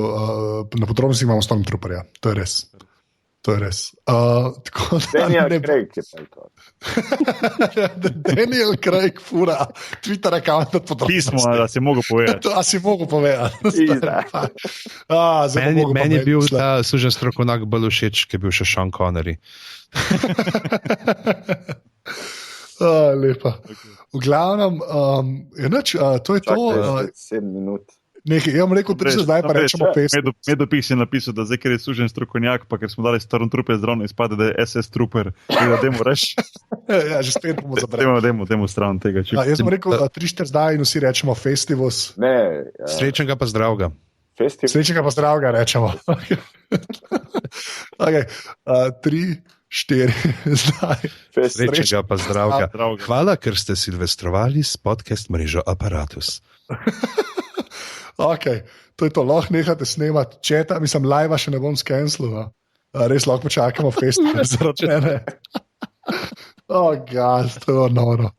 na podrobnosti imamo Stormtrooperja. To je res. Daniel Craig je pa to. Daniel Craig fura Twitter account na podrobnosti. Pismo, da si mogel povedati. A si mogel povedati. Meni je bil ta služen strokovnjak bolj všeč, ki je bil še Sean Connery. Lepa. V glavnem, to je to. 7 minut. Nekaj, jaz bom rekel, 30 zdaj pa rečemo Festivus. Medopis je napisal, da zdaj, ker je sužen strokovnjak, pa ker smo dali Stormtrooper zdravo, izpade, da je SS Trooper. Dajmo reči. Ja, že spet bomo zabrali. Dajmo stran tega. Jaz bom rekel, 3-4 zdaj in vsi rečemo Festivus. Srečnega pa zdravega. Srečnega pa zdravega rečemo. Okay. 3-4 zdaj. Srečnega pa zdravega. Hvala, ker ste silvestrovali s podcast mrežo Apparatus. Ok, to je to, lahko nehate snemati četa, mislim, live še ne bom skenslil. Res lahko počakamo festival zaradi mene. Oh, God, to je noro.